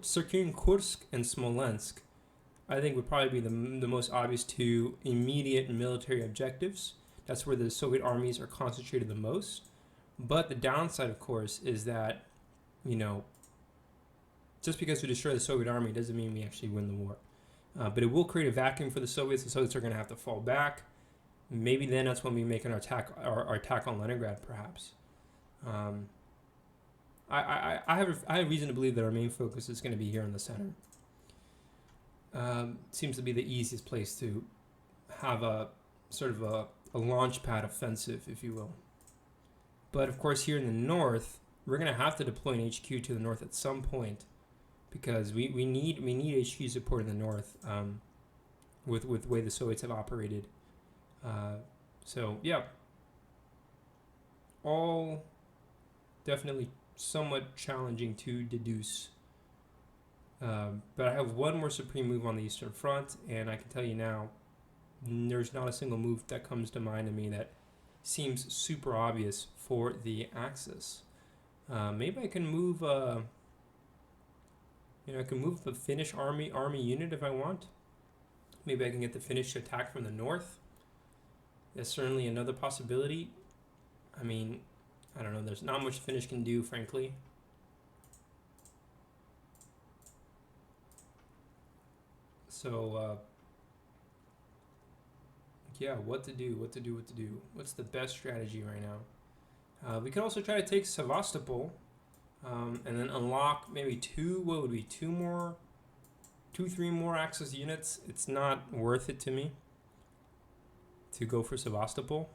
securing Kursk and Smolensk, I think, would probably be the most obvious two immediate military objectives. That's where the Soviet armies are concentrated the most. But the downside, of course, is that, just because we destroy the Soviet army doesn't mean we actually win the war. But it will create a vacuum for the Soviets. The Soviets are going to have to fall back. Maybe then that's when we make our attack on Leningrad, perhaps. I have reason to believe that our main focus is going to be here in the center. Seems to be the easiest place to have a sort of a launch pad offensive, if you will. But of course, here in the north, we're going to have to deploy an HQ to the north at some point, because we need HQ support in the north, with the way the Soviets have operated. So yeah, all definitely somewhat challenging to deduce. But I have one more supreme move on the Eastern Front, and I can tell you now, there's not a single move that comes to mind to me that seems super obvious for the Axis. Maybe I can move I can move the Finnish army unit if I want. Maybe I can get the Finnish to attack from the north. That's certainly another possibility. I mean, I don't know. There's not much Finnish can do, frankly. So, yeah, what to do? What's the best strategy right now? We could also try to take Sevastopol, and then unlock maybe two, 3 more Axis units. It's not worth it to me to go for Sevastopol.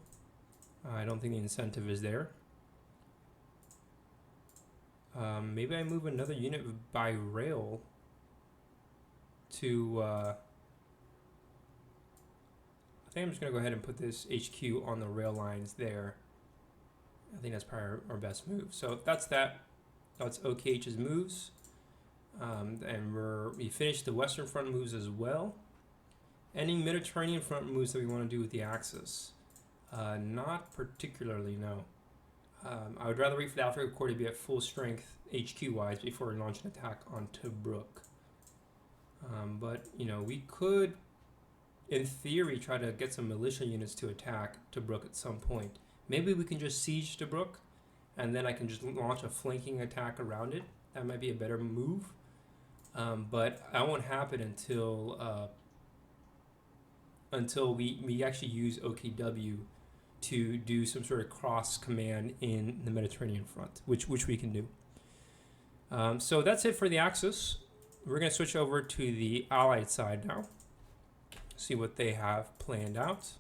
I don't think the incentive is there. Maybe I move another unit by rail to... I think I'm just going to go ahead and put this HQ on the rail lines there. I think that's probably our best move. So that's that. That's OKH's moves. And we finished the Western Front moves as well. Any Mediterranean Front moves that we want to do with the Axis? Not particularly, no. I would rather wait for the Africa Corps to be at full strength HQ-wise before we launch an attack on Tobruk. But, we could, in theory, try to get some militia units to attack Tobruk at some point. Maybe we can just siege Tobruk, and then I can just launch a flanking attack around it. That might be a better move. But that won't happen until we actually use OKW to do some sort of cross command in the Mediterranean front, which we can do. So that's it for the Axis. we're going to switch over to the Allied side now. See what they have planned out.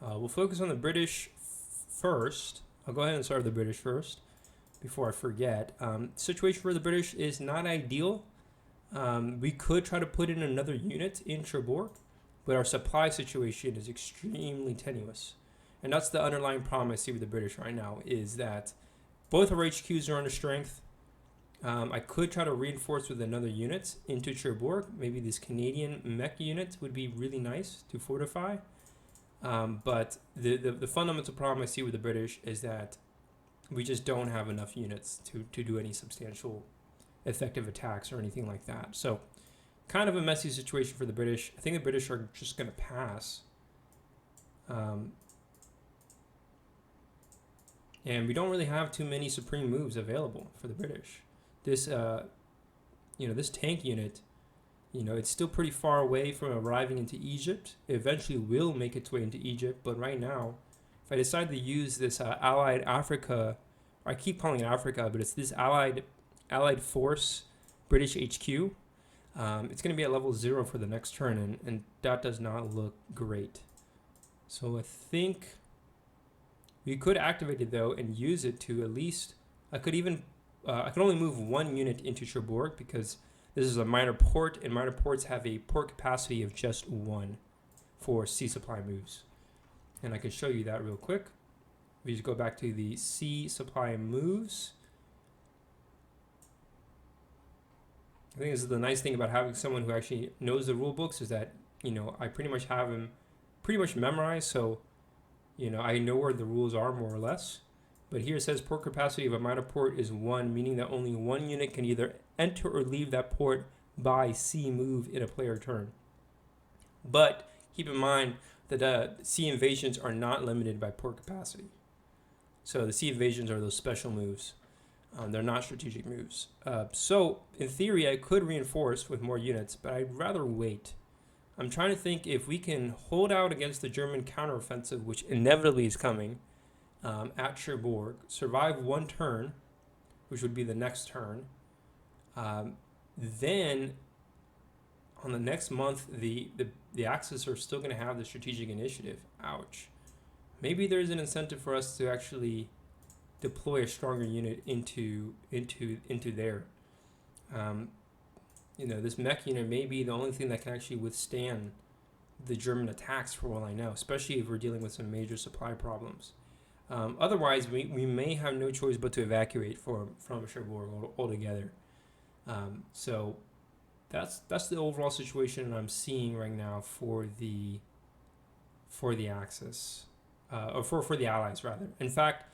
We'll focus on the British first. I'll go ahead and start with the British first before I forget. Situation for the British is not ideal. We could try to put in another unit in Cherbourg, but our supply situation is extremely tenuous. And that's the underlying problem I see with the British right now, is that both our HQs are under strength. I could try to reinforce with another unit into Cherbourg. Maybe this Canadian mech unit would be really nice to fortify. But the fundamental problem I see with the British is that we just don't have enough units to do any substantial effective attacks or anything like that. So kind of a messy situation for the British. I think the British are just going to pass. And we don't really have too many supreme moves available for the British. This, this tank unit, it's still pretty far away from arriving into Egypt. It eventually will make its way into Egypt, but right now, if I decide to use this Allied Africa, I keep calling it Africa, but it's this Allied Force British HQ. It's going to be at level 0 for the next turn, and that does not look great. So I think we could activate it though and use it to at least. I could only move one unit into Cherbourg because this is a minor port, and minor ports have a port capacity of just 1 for sea supply moves. And I can show you that real quick. We just go back to the sea supply moves. I think this is the nice thing about having someone who actually knows the rule books, is that, I pretty much have him pretty much memorized, so, I know where the rules are more or less. But here it says port capacity of a minor port is 1, meaning that only 1 unit can either enter or leave that port by sea move in a player turn. But keep in mind that sea invasions are not limited by port capacity. So the sea invasions are those special moves. They're not strategic moves. So in theory, I could reinforce with more units, but I'd rather wait. I'm trying to think if we can hold out against the German counteroffensive, which inevitably is coming, at Cherbourg, survive 1 turn, which would be the next turn. Then on the next month, the Axis are still going to have the strategic initiative. Ouch. Maybe there's an incentive for us to actually deploy a stronger unit into there. This mech unit may be the only thing that can actually withstand the German attacks, for all I know, especially if we're dealing with some major supply problems. Otherwise, we may have no choice but to evacuate from Cherbourg altogether. So that's the overall situation I'm seeing right now for the Axis, or for the Allies rather. In fact,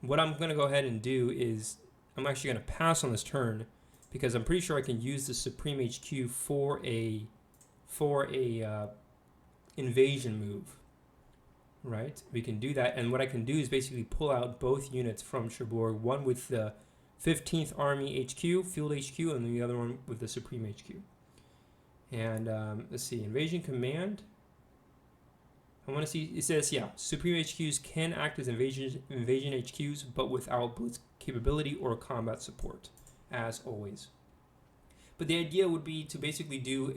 what I'm going to go ahead and do is I'm actually going to pass on this turn because I'm pretty sure I can use the Supreme HQ for a invasion move. Right, we can do that, and what I can do is basically pull out both units from Cherbourg, one with the 15th Army HQ, Field HQ, and the other one with the Supreme HQ. And let's see, Invasion Command. I want to see, it says, yeah, Supreme HQs can act as invasion HQs, but without blitz capability or combat support, as always. But the idea would be to basically do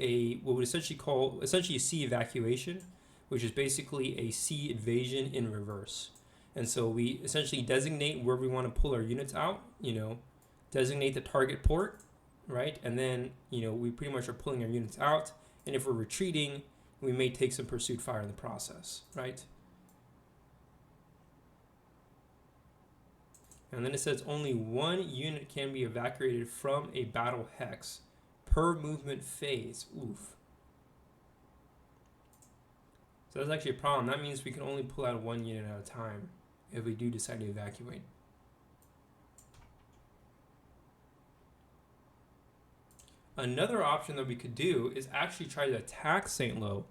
what would essentially a sea evacuation, which is basically a sea invasion in reverse. And so we essentially designate where we want to pull our units out, designate the target port, right? And then, we pretty much are pulling our units out. And if we're retreating, we may take some pursuit fire in the process, right? And then it says only 1 unit can be evacuated from a battle hex per movement phase. Oof. So that's actually a problem. That means we can only pull out 1 unit at a time if we do decide to evacuate. Another option that we could do is actually try to attack St. Lo.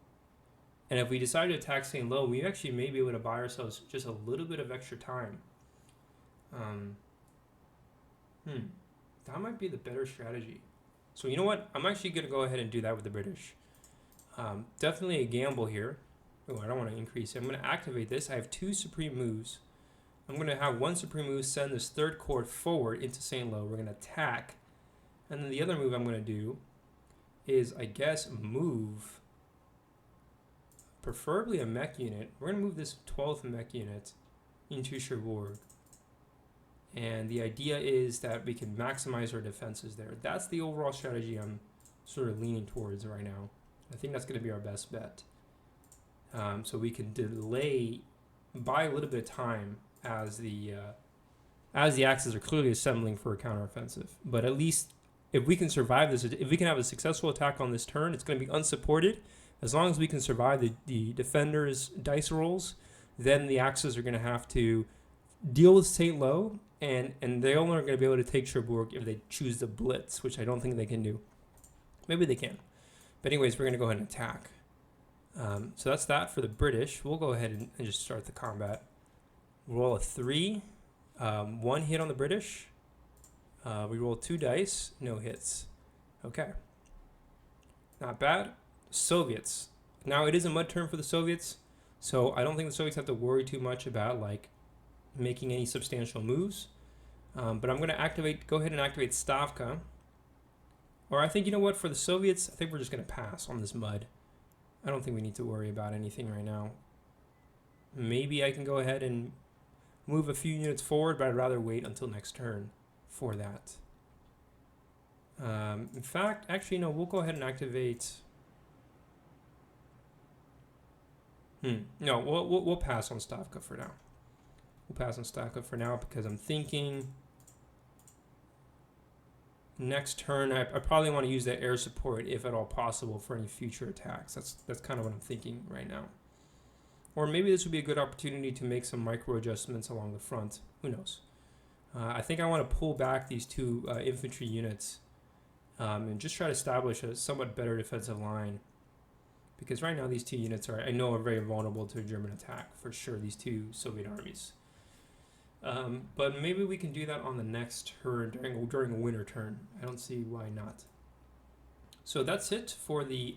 And if we decide to attack St. Lo, we actually may be able to buy ourselves just a little bit of extra time. That might be the better strategy. So you know what? I'm actually going to go ahead and do that with the British. Definitely a gamble here. Oh, I don't want to increase it. I'm going to activate this. I have 2 supreme moves. I'm going to have 1 supreme move send this 3rd corps forward into St. Lo. We're going to attack. And then the other move I'm going to do is, I guess, move, preferably a mech unit. We're going to move this 12th mech unit into Cherbourg. And the idea is that we can maximize our defenses there. That's the overall strategy I'm sort of leaning towards right now. I think that's going to be our best bet. So we can delay, buy a little bit of time as the Axis are clearly assembling for a counteroffensive. But at least if we can survive this, if we can have a successful attack on this turn, it's going to be unsupported. As long as we can survive the defenders' dice rolls, then the Axis are going to have to deal with St. Lo, and they only are going to be able to take Cherbourg if they choose the blitz, which I don't think they can do. Maybe they can. But anyways, we're going to go ahead and attack. So that's that for the British. We'll go ahead and just start the combat. Roll a 3. 1 hit on the British. We roll 2 dice. No hits. Okay. Not bad. Soviets. Now, it is a mud turn for the Soviets, so I don't think the Soviets have to worry too much about, like, making any substantial moves. But I'm going to go ahead and activate Stavka. Or I think, you know what, for the Soviets, I think we're just going to pass on this mud. I don't think we need to worry about anything right now. Maybe I can go ahead and move a few units forward, but I'd rather wait until next turn for that. In fact, actually, no, we'll go ahead and activate... No, we'll pass on Stavka for now. We'll pass on Stavka for now because I'm thinking next turn I probably want to use that air support if at all possible for any future attacks. That's kind of what I'm thinking right now. Or maybe this would be a good opportunity to make some micro adjustments along the front. Who knows? I think I want to pull back these 2 infantry units and just try to establish a somewhat better defensive line. Because right now these 2 units are very vulnerable to a German attack, for sure, these 2 Soviet armies. But maybe we can do that on the next turn, during a winter turn. I don't see why not. So that's it for the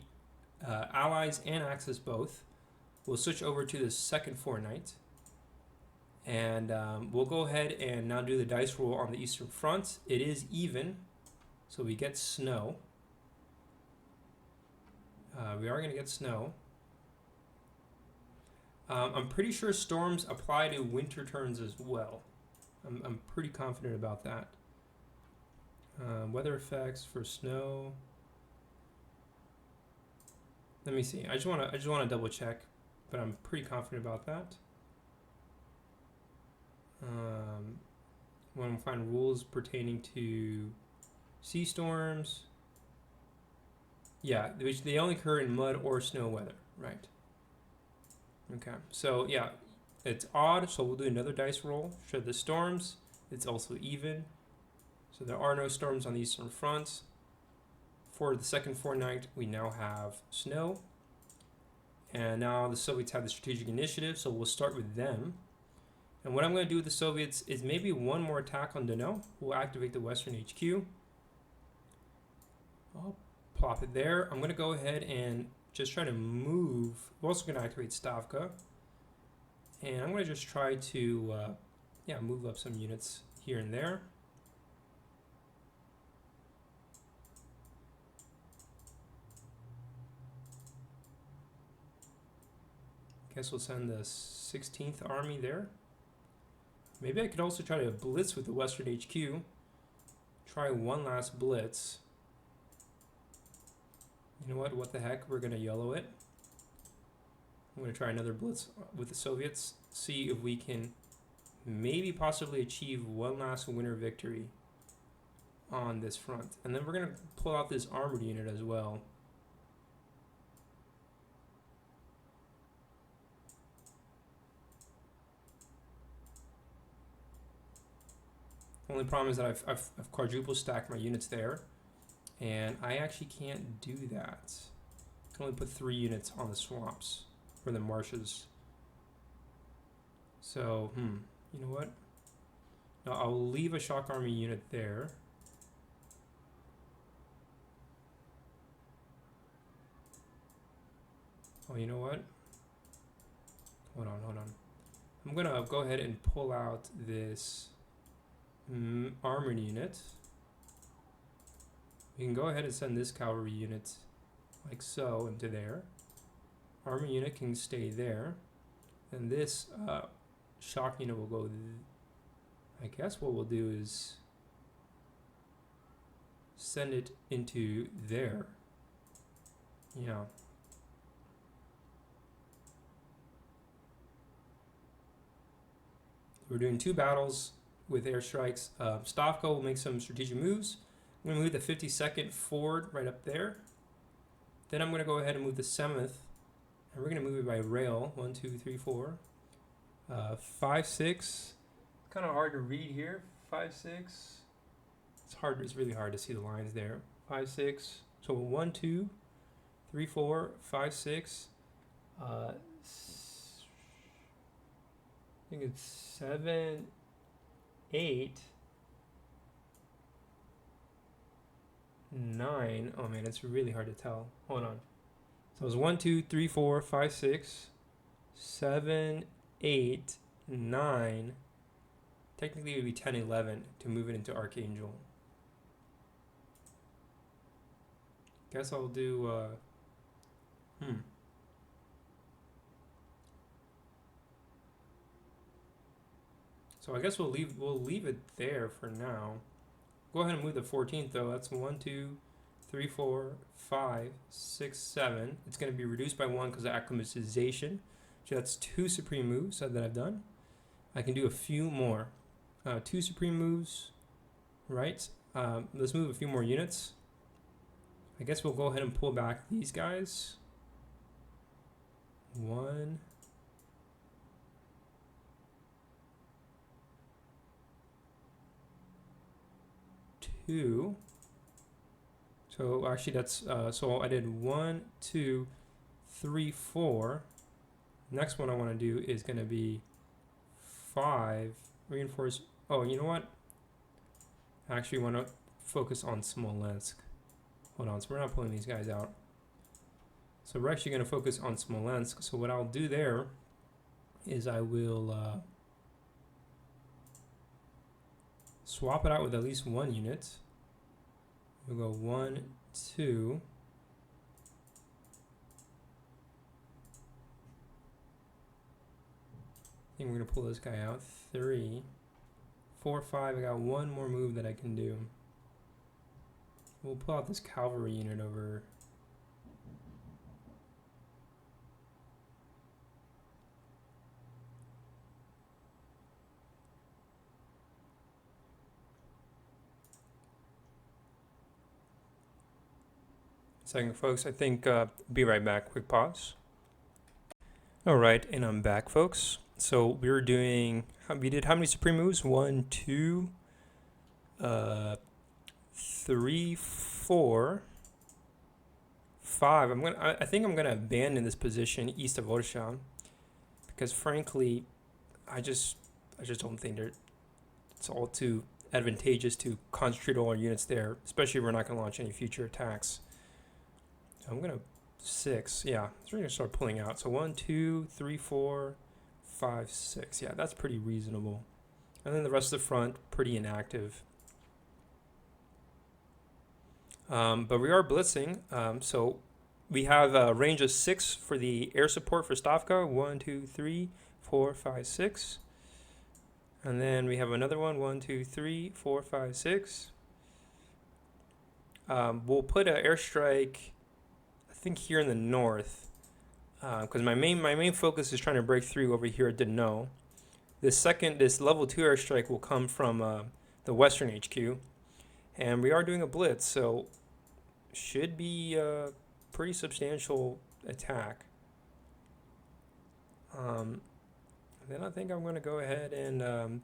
Allies and Axis both. We'll switch over to the second fortnight. And we'll go ahead and now do the dice roll on the Eastern Front. It is even, so we get snow. We are going to get snow. I'm pretty sure storms apply to winter turns as well. I'm pretty confident about that. Weather effects for snow. Let me see. I just want to double check, but I'm pretty confident about that. Want to find rules pertaining to sea storms. Yeah, which they only occur in mud or snow weather, right? Okay, so yeah, it's odd, so we'll do another dice roll. Show the storms, it's also even. So there are no storms on the Eastern Front. For the second fortnight, we now have snow. And now the Soviets have the strategic initiative, so we'll start with them. And what I'm going to do with the Soviets is maybe one more attack on Donau. We'll activate the Western HQ. I'll plop it there. I'm going to go ahead and just try to move. We're also going to activate Stavka. And I'm going to just try to move up some units here and there. Guess we'll send the 16th Army there. Maybe I could also try to blitz with the Western HQ. Try one last blitz. You know what the heck, we're going to yellow it. I'm going to try another blitz with the Soviets. See if we can maybe possibly achieve one last winter victory on this front. And then we're going to pull out this armored unit as well. Only problem is that I've quadruple stacked my units there, and I actually can't do that. I can only put 3 units on the swamps or the marshes. So, you know what? No, I'll leave a shock army unit there. Oh, you know what? Hold on. I'm gonna go ahead and pull out this armored unit. We can go ahead and send this cavalry unit like so into there. Armor unit can stay there. And this shock unit will go... I guess what we'll do is send it into there. Yeah. We're doing 2 battles with airstrikes. Stavka will make some strategic moves. I'm going to move the 52nd forward right up there. Then I'm going to go ahead and move the 7th. And we're going to move it by rail. 1, 2, 3, 4. 5, 6. Kind of hard to read here. 5, 6. It's really hard to see the lines there. 5, 6. So 1, 2, 3, 4, 5, 6. I think it's 7, 8, 9. Oh man, it's really hard to tell. Hold on. So it was 1, 2, 3, 4, 5, 6, 7, 8, 9. Technically it would be 10, 11 to move it into Archangel. Guess I'll do So I guess we'll leave it there for now. Go ahead and move the 14th though. That's 1, 2, 3, 4, 5, 6, 7. It's going to be reduced by 1 because of acclimatization. So that's 2 supreme moves that I've done. I can do a few more. 2 supreme moves, right? Let's move a few more units. I guess we'll go ahead and pull back these guys. 1. 2. So actually that's so I did 1, 2, 3, 4. Next one I want to do is going to be 5 reinforce. Oh, you know what? I actually want to focus on Smolensk. Hold on, so we're not pulling these guys out. So we're actually going to focus on Smolensk. So what I'll do there is I will swap it out with at least 1 unit. We'll go 1, 2. I think we're going to pull this guy out. 3, 4, 5. I got 1 more move that I can do. We'll pull out this cavalry unit over. Second, folks, I think be right back. Quick pause. All right, and I'm back, folks. So we did how many supreme moves? 1, 2, 3, 4, 5. I think I'm gonna abandon this position east of Orsha because frankly, I just don't think it's all too advantageous to concentrate all our units there, especially if we're not gonna launch any future attacks. So I'm gonna 6. Yeah, so we're gonna start pulling out. So 1, 2, 3, 4, 5, 6. Yeah, that's pretty reasonable. And then the rest of the front pretty inactive. But we are blitzing. So we have a range of 6 for the air support for Stavka. 1, 2, 3, 4, 5, 6. And then we have another one. 1, 2, 3, 4, 5, 6. We'll put an airstrike, I think, here in the north, because my main focus is trying to break through over here at Deneau. This level 2 airstrike will come from the Western HQ, and we are doing a blitz, so should be a pretty substantial attack. Then I think I'm going to go ahead and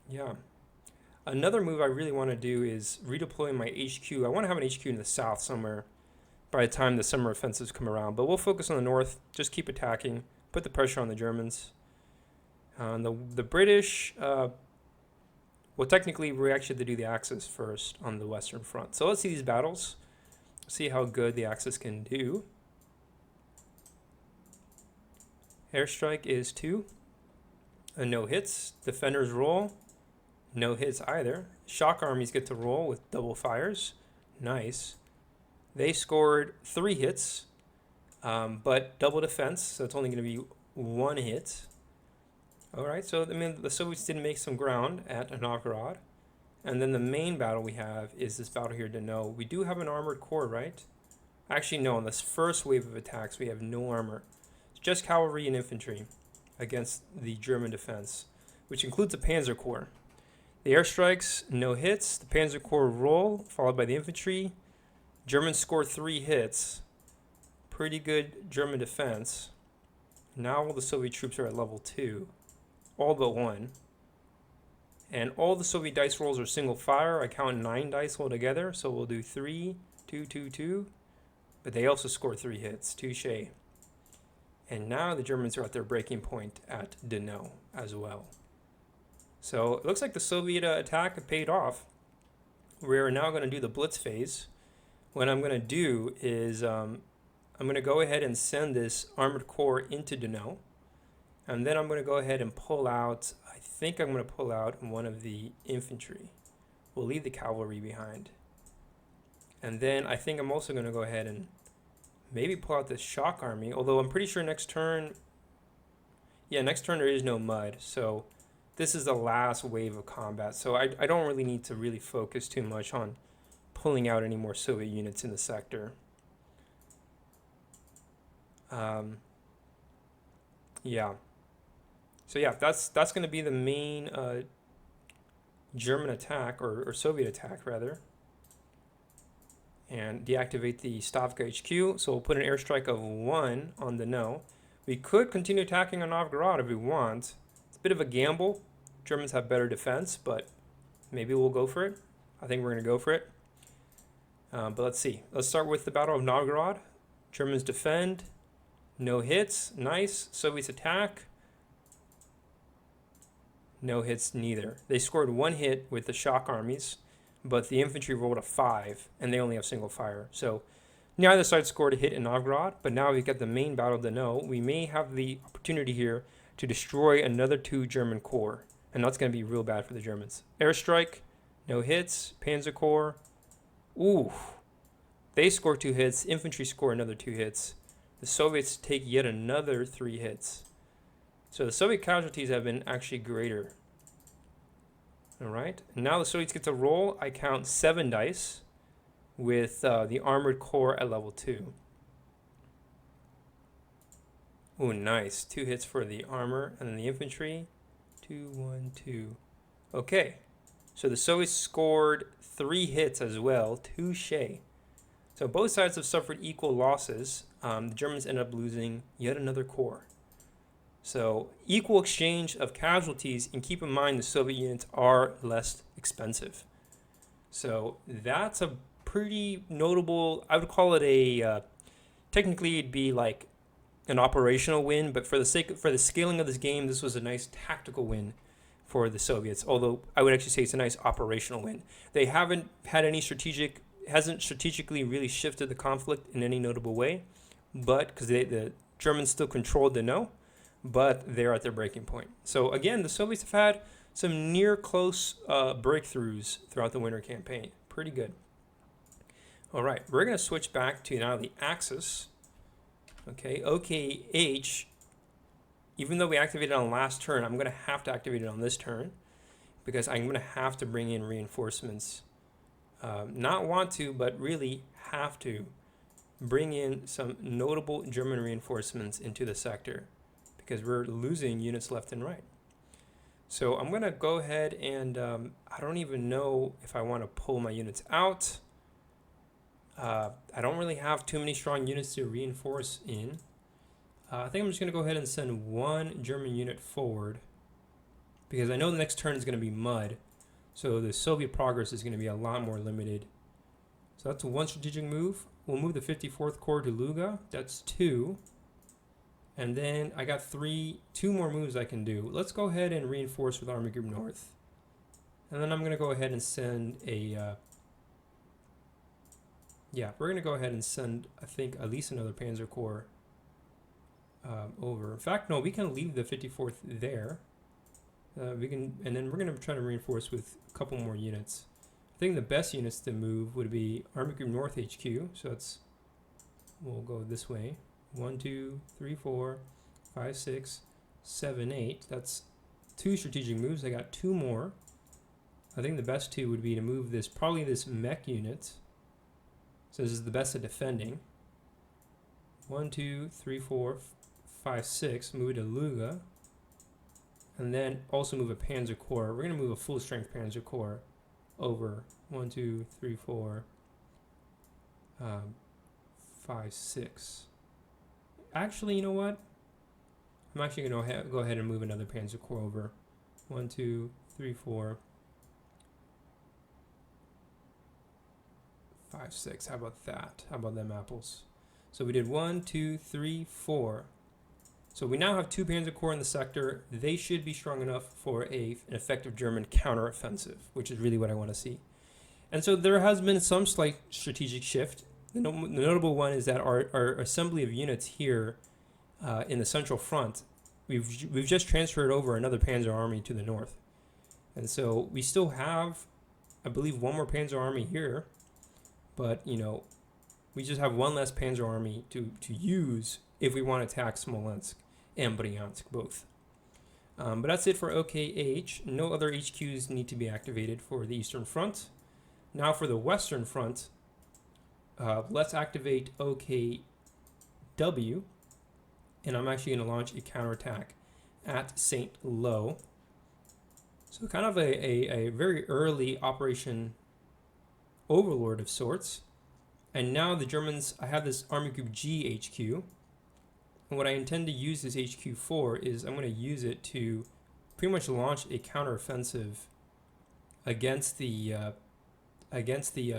yeah. Another move I really want to do is redeploy my HQ. I want to have an HQ in the south somewhere by the time the summer offensives come around. But we'll focus on the north, just keep attacking, put the pressure on the Germans. The British, well, technically we actually have to do the Axis first on the Western Front. So let's see these battles, see how good the Axis can do. Airstrike is 2. No hits. Defenders roll. no hits either. Shock armies get to roll with double fires. Nice. They scored 3 hits, but double defense, so it's only going to be 1 hit. All right, so I mean the Soviets did make some ground at Novgorod, and then the main battle we have is this battle here to know. We do have an armored corps, right? Actually, no. On this first wave of attacks, we have no armor. It's just cavalry and infantry against the German defense, which includes the Panzer Corps. The airstrikes, no hits. The Panzer Corps roll, followed by the infantry. Germans score 3 hits. Pretty good German defense. Now all the Soviet troops are at level 2. All but 1. And all the Soviet dice rolls are single fire. I count 9 dice altogether, so we'll do 3, 2, 2, 2. But they also score 3 hits. Touché. And now the Germans are at their breaking point at Dinant as well. So it looks like the Soviet attack paid off. We're now going to do the blitz phase. What I'm going to do is I'm going to go ahead and send this armored corps into Dinant. And then I'm going to go ahead and pull out, I think I'm going to pull out one of the infantry. We'll leave the cavalry behind. And then I think I'm also going to go ahead and maybe pull out this shock army, although I'm pretty sure next turn, next turn there is no mud. So this is the last wave of combat. So I don't really need to really focus too much on pulling out any more Soviet units in the sector. So yeah, that's going to be the main German attack, or Soviet attack rather. And deactivate the Stavka HQ. So we'll put an airstrike of 1 on Dinant. We could continue attacking on Novgorod if we want. It's a bit of a gamble. Germans have better defense, but maybe we'll go for it. I think we're going to go for it. But let's see. Let's start with the Battle of Novgorod. Germans defend. No hits. Nice. Soviets attack. No hits neither. They scored 1 hit with the shock armies, but the infantry rolled a 5, and they only have single fire. So neither side scored a hit in Novgorod, but now we've got the main battle to know. We may have the opportunity here to destroy another 2 German corps, and that's going to be real bad for the Germans. Airstrike, no hits. Panzer Corps, ooh, they score 2 hits. Infantry score another 2 hits. The Soviets take yet another 3 hits. So the Soviet casualties have been actually greater. All right, now the Soviets get to roll. I count 7 dice with the armored corps at level 2. Oh, nice. 2 hits for the armor, and then the infantry. 2, 1, 2. Okay, so the Soviets scored 3 hits as well. Touché. So both sides have suffered equal losses. The Germans end up losing yet another corps. So equal exchange of casualties, and keep in mind the Soviet units are less expensive. So that's a pretty notable, I would call it a, technically it'd be like an operational win, but for the scaling of this game, this was a nice tactical win for the Soviets, although I would actually say it's a nice operational win. They haven't had any hasn't strategically really shifted the conflict in any notable way, but because the Germans still controlled the no, but they're at their breaking point. So again, the Soviets have had some near close breakthroughs throughout the winter campaign. Pretty good. All right, we're going to switch back to now the Axis. Okay, OKH, even though we activated on last turn, I'm going to have to activate it on this turn because I'm going to have to bring in reinforcements. Not want to, but really have to bring in some notable German reinforcements into the sector because we're losing units left and right. So I'm going to go ahead and I don't even know if I want to pull my units out. I don't really have too many strong units to reinforce in. I think I'm just going to go ahead and send 1 German unit forward because I know the next turn is going to be mud. So the Soviet progress is going to be a lot more limited. So that's 1 strategic move. We'll move the 54th Corps to Luga. That's 2. And then I got 2 more moves I can do. Let's go ahead and reinforce with Army Group North. And then I'm going to go ahead and send a... we're going to go ahead and send, I think, at least another Panzer Corps over. In fact, no, we can leave the 54th there. and then we're going to try to reinforce with a couple more units. I think the best units to move would be Army Group North HQ. So we'll go this way. 1, 2, 3, 4, 5, 6, 7, 8. That's 2 strategic moves. I got 2 more. I think the best 2 would be to move probably this mech unit. So this is the best at defending. 1, 2, 3, 4, 5, 6. Move it to Luga. And then also move a Panzer Corps. We're going to move a full strength Panzer Corps over 1, 2, 3, 4, 5, 6. Actually, you know what? I'm actually going to go ahead and move another Panzer Corps over. 1, 2, 3, 4, 5, 6. How about that? How about them apples? So we did 1, 2, 3, 4. So we now have 2 Panzer Corps in the sector. They should be strong enough for an effective German counteroffensive, which is really what I want to see. And so there has been some slight strategic shift. The notable one is that our assembly of units here in the central front, we've just transferred over another Panzer army to the north. And so we still have, I believe, 1 more Panzer army here. But, you know, we just have 1 less Panzer army to use if we want to attack Smolensk and Bryansk both. But that's it for OKH. No other HQs need to be activated for the Eastern Front. Now for the Western Front, let's activate OKW. And I'm actually going to launch a counterattack at St. Lo. So kind of a very early Operation Overlord of sorts. And now the Germans, I have this Army Group G HQ. And what I intend to use this HQ for is I'm going to use it to pretty much launch a counteroffensive against the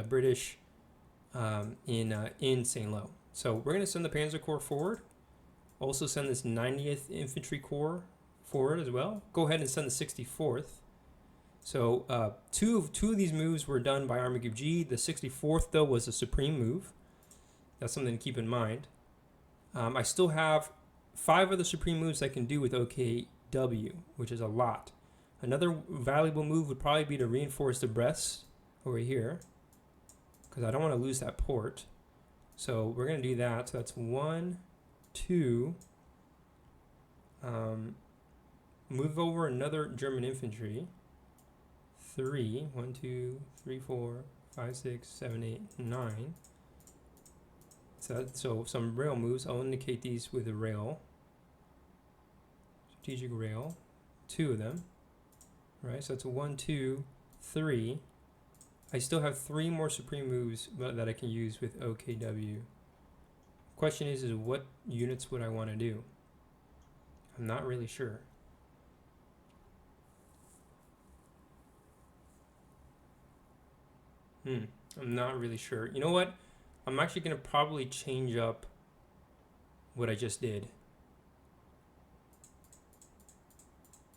British in St. Lo. So we're going to send the Panzer Corps forward. Also send this 90th Infantry Corps forward as well. Go ahead and send the 64th. So two of these moves were done by Army Group G. The 64th, though, was a supreme move. That's something to keep in mind. I still have 5 other supreme moves I can do with OKW, which is a lot. Another valuable move would probably be to reinforce the Brest over here, because I don't want to lose that port. So we're going to do that. So that's 1, 2. Move over another German infantry. 3. 1, 2, 3, 4, 5, 6, 7, 8, 9. So some rail moves. I'll indicate these with a rail. Strategic rail. 2 of them. Right, so that's 1, 2, 3. I still have 3 more supreme moves that I can use with OKW. Question is what units would I want to do? I'm not really sure. I'm not really sure. You know what? I'm actually going to probably change up what I just did.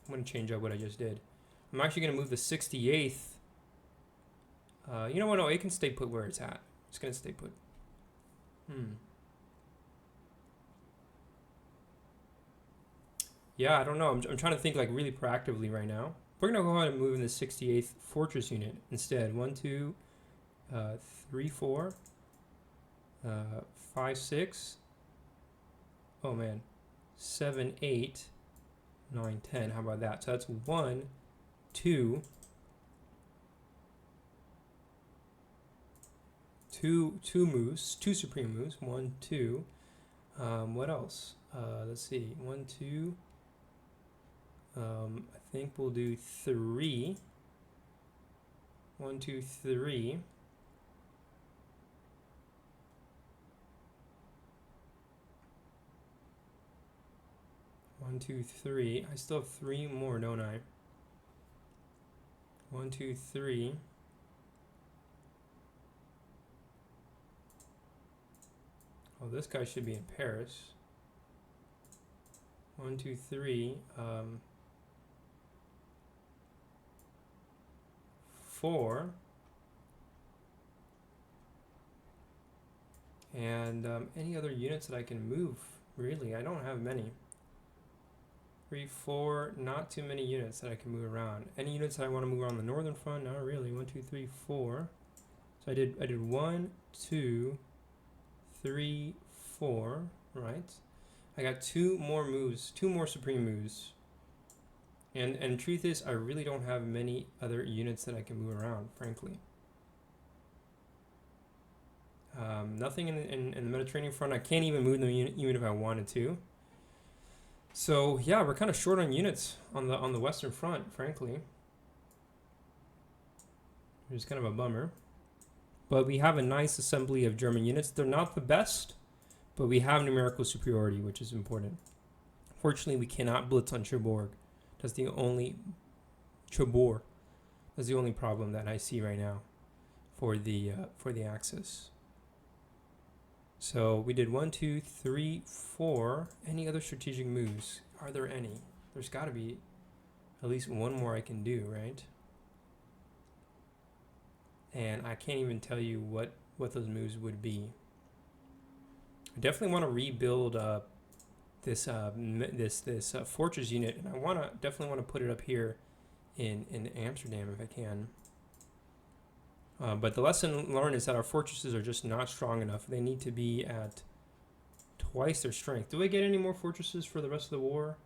I'm going to change up what I just did. I'm actually going to move the 68th. You know what? No, it can stay put where it's at. It's going to stay put. Yeah, I don't know. I'm trying to think like really proactively right now. We're going to go ahead and move in the 68th Fortress Unit instead. 1, 2, 3, 4, 5, 6. Oh man, 7, 8, 9, 10. How about that? So that's 1, 2, 2 moves, 2 supreme moves. 1, 2. What else? Let's see. 1, 2. I think we'll do 3. 1, 2, 3. 1, 2, 3. I still have 3 more, don't I? 1, 2, 3. Oh, this guy should be in Paris. 1, 2, 3. 4. And any other units that I can move? Really, I don't have many. 3, 4. Not too many units that I can move around. Any units that I want to move around the northern front? Not really. 1, 2, 3, 4. So I did 1, 2, 3, 4. Right. I got 2 more moves. 2 more supreme moves. And truth is, I really don't have many other units that I can move around, frankly. Nothing in the Mediterranean front. I can't even move them even if I wanted to. So yeah, we're kind of short on units on the Western front, frankly. Which is kind of a bummer. But we have a nice assembly of German units. They're not the best, but we have numerical superiority, which is important. Fortunately, we cannot blitz on Cherbourg. That's the only That's the only problem that I see right now for the Axis. So we did 1, 2, 3, 4. Any other strategic moves? Are there any? There's got to be at least one more I can do, right? And I can't even tell you what those moves would be. I definitely want to rebuild this fortress unit, and I definitely want to put it up here in Amsterdam if I can. But the lesson learned is that our fortresses are just not strong enough. They need to be at twice their strength. Do I get any more fortresses for the rest of the war?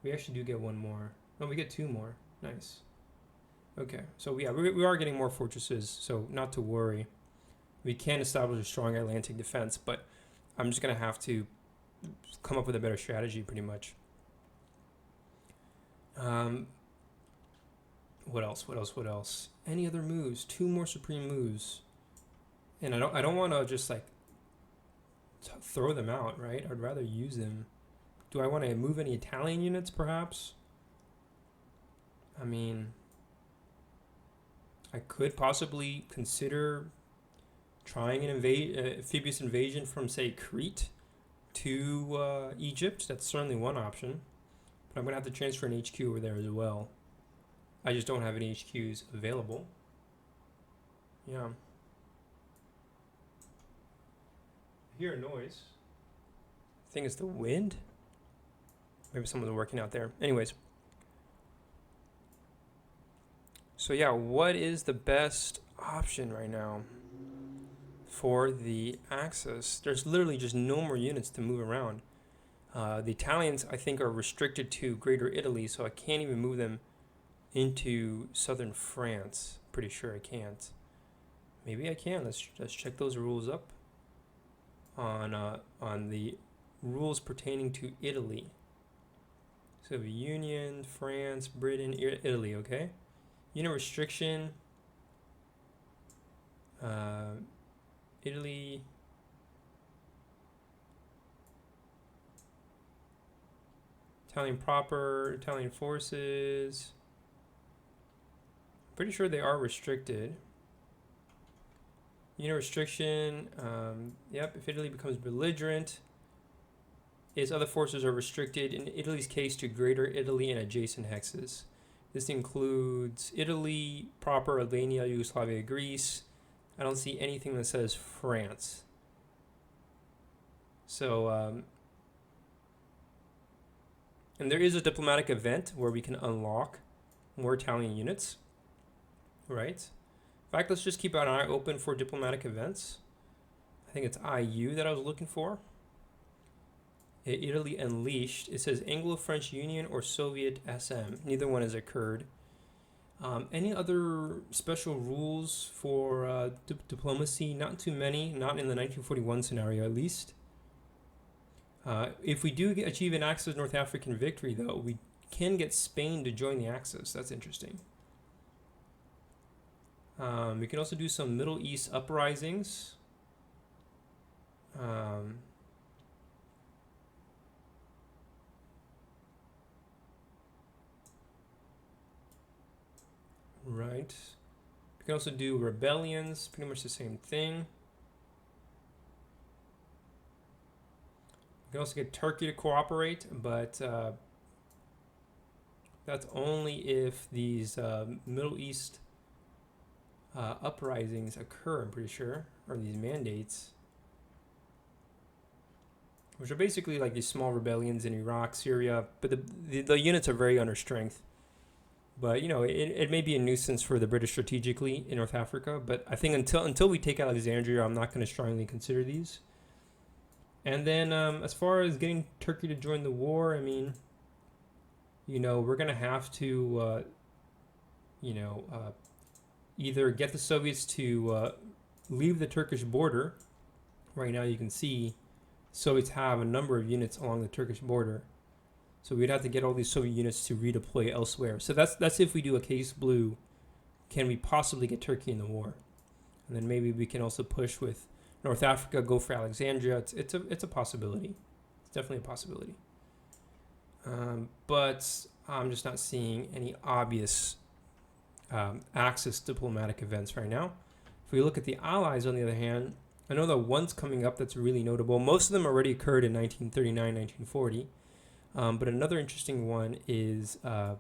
We actually do get one more. No, we get 2 more. Nice. Okay, so yeah, we are getting more fortresses, so not to worry. We can establish a strong Atlantic defense, but I'm just going to have to come up with a better strategy, pretty much. What else? Any other moves? 2 more supreme moves. And I don't want to just like throw them out, right? I'd rather use them. Do I want to move any Italian units, perhaps? I mean, I could possibly consider trying an amphibious invasion from, say, Crete to Egypt. That's certainly one option. But I'm going to have to transfer an HQ over there as well. I just don't have any HQs available. Yeah. I hear a noise. I think it's the wind. Maybe someone's working out there. Anyways. So yeah, what is the best option right now for the Axis? There's literally just no more units to move around. The Italians, I think, are restricted to Greater Italy, so I can't even move them into southern France. Pretty sure I can't. Maybe I can. Let's check those rules up on the rules pertaining to Italy. Soviet Union, France, Britain, Italy. Okay. Unit restriction. Italy. Italian proper. Italian forces. Pretty sure they are restricted. Unit restriction. Yep, if Italy becomes belligerent, its other forces are restricted, in Italy's case, to Greater Italy and adjacent hexes. This includes Italy, proper, Albania, Yugoslavia, Greece. I don't see anything that says France. So, and there is a diplomatic event where we can unlock more Italian units. Right. In fact, let's just keep an eye open for diplomatic events. I think it's IU that I was looking for. Italy Unleashed. It says Anglo-French Union or Soviet SM. Neither one has occurred. Any other special rules for diplomacy? Not too many. Not in the 1941 scenario, at least. If we do achieve an Axis North African victory, though, we can get Spain to join the Axis. That's interesting. We can also do some Middle East uprisings. Right. We can also do rebellions, pretty much the same thing. We can also get Turkey to cooperate, but that's only if these Middle East uprisings occur, I'm pretty sure, or these mandates. which are basically like these small rebellions in Iraq, Syria, but the units are very under strength. But you know, it may be a nuisance for the British strategically in North Africa. But I think until we take Alexandria, I'm not going to strongly consider these. And then as far as getting Turkey to join the war, I mean, you know, we're going to have to, either get the Soviets to leave the Turkish border. Right now, you can see Soviets have a number of units along the Turkish border. So we'd have to get all these Soviet units to redeploy elsewhere. So that's if we do a case blue, can we possibly get Turkey in the war? And then maybe we can also push with North Africa, go for Alexandria. It's a possibility. It's definitely a possibility. But I'm just not seeing any obvious Axis diplomatic events right now. If we look at the Allies, on the other hand, I know that one's coming up that's really notable. Most of them already occurred in 1939, 1940. But another interesting one is the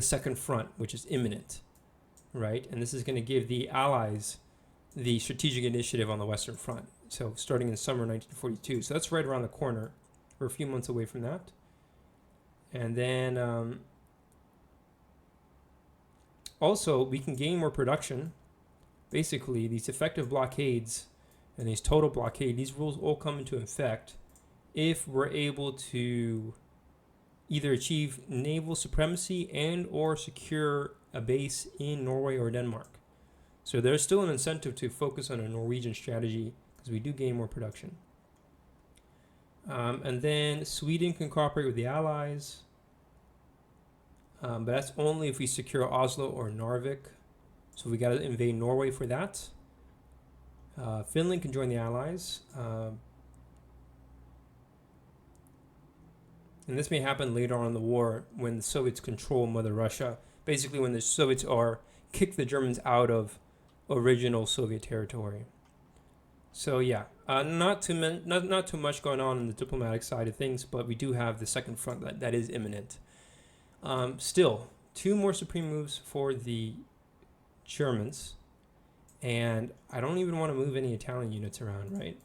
Second Front, which is imminent, right? And this is going to give the Allies the strategic initiative on the Western Front. So starting in summer 1942. So that's right around the corner. We're a few months away from that. And then also we can gain more production. Basically, these effective blockades and these total blockade, these rules all come into effect if we're able to either achieve naval supremacy and or secure a base in Norway or Denmark. So there's still an incentive to focus on a Norwegian strategy because we do gain more production. And then Sweden can cooperate with the Allies. But that's only if we secure Oslo or Narvik. So we got to invade Norway for that. Finland can join the Allies. And this may happen later on in the war when the Soviets control Mother Russia. Basically when the Soviets kick the Germans out of original Soviet territory. So yeah, not too much going on in the diplomatic side of things, but we do have the Second Front that is imminent. Still, 2 more supreme moves for the Germans, and I don't even want to move any Italian units around, right?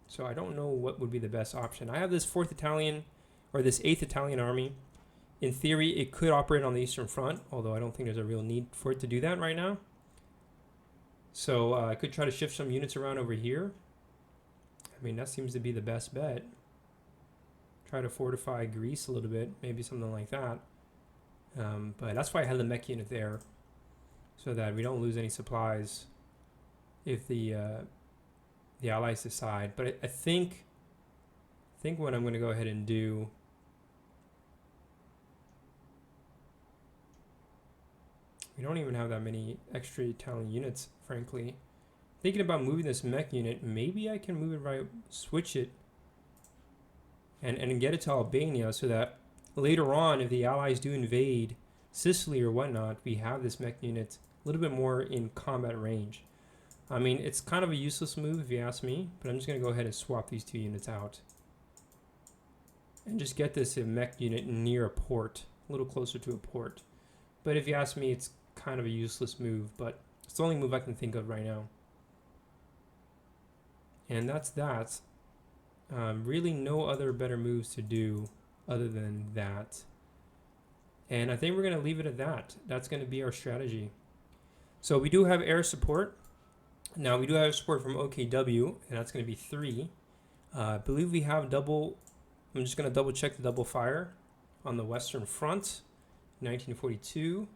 So I don't know what would be the best option. I have this 4th Italian, or this 8th Italian Army. In theory, it could operate on the Eastern Front, although I don't think there's a real need for it to do that right now. So I could try to shift some units around over here. I mean, that seems to be the best bet. Try to fortify Greece a little bit, maybe something like that. But that's why I had the mech unit there, so that we don't lose any supplies if the Allies decide. But I think what I'm going to go ahead and do, we don't even have that many extra Italian units, frankly. Thinking about moving this mech unit, maybe I can move it right, switch it, and get it to Albania, so that later on, if the Allies do invade Sicily or whatnot, we have this mech unit a little bit more in combat range. I mean, it's kind of a useless move if you ask me, but I'm just going to go ahead and swap these 2 units out. And just get this mech unit near a port, a little closer to a port. But if you ask me, it's kind of a useless move, but it's the only move I can think of right now. And that's that. Really no other better moves to do other than that. And I think we're going to leave it at that. That's going to be our strategy. So we do have air support. Now we do have support from OKW, and that's going to be 3. I believe we have double. I'm just going to double check the double fire on the Western Front, 1942,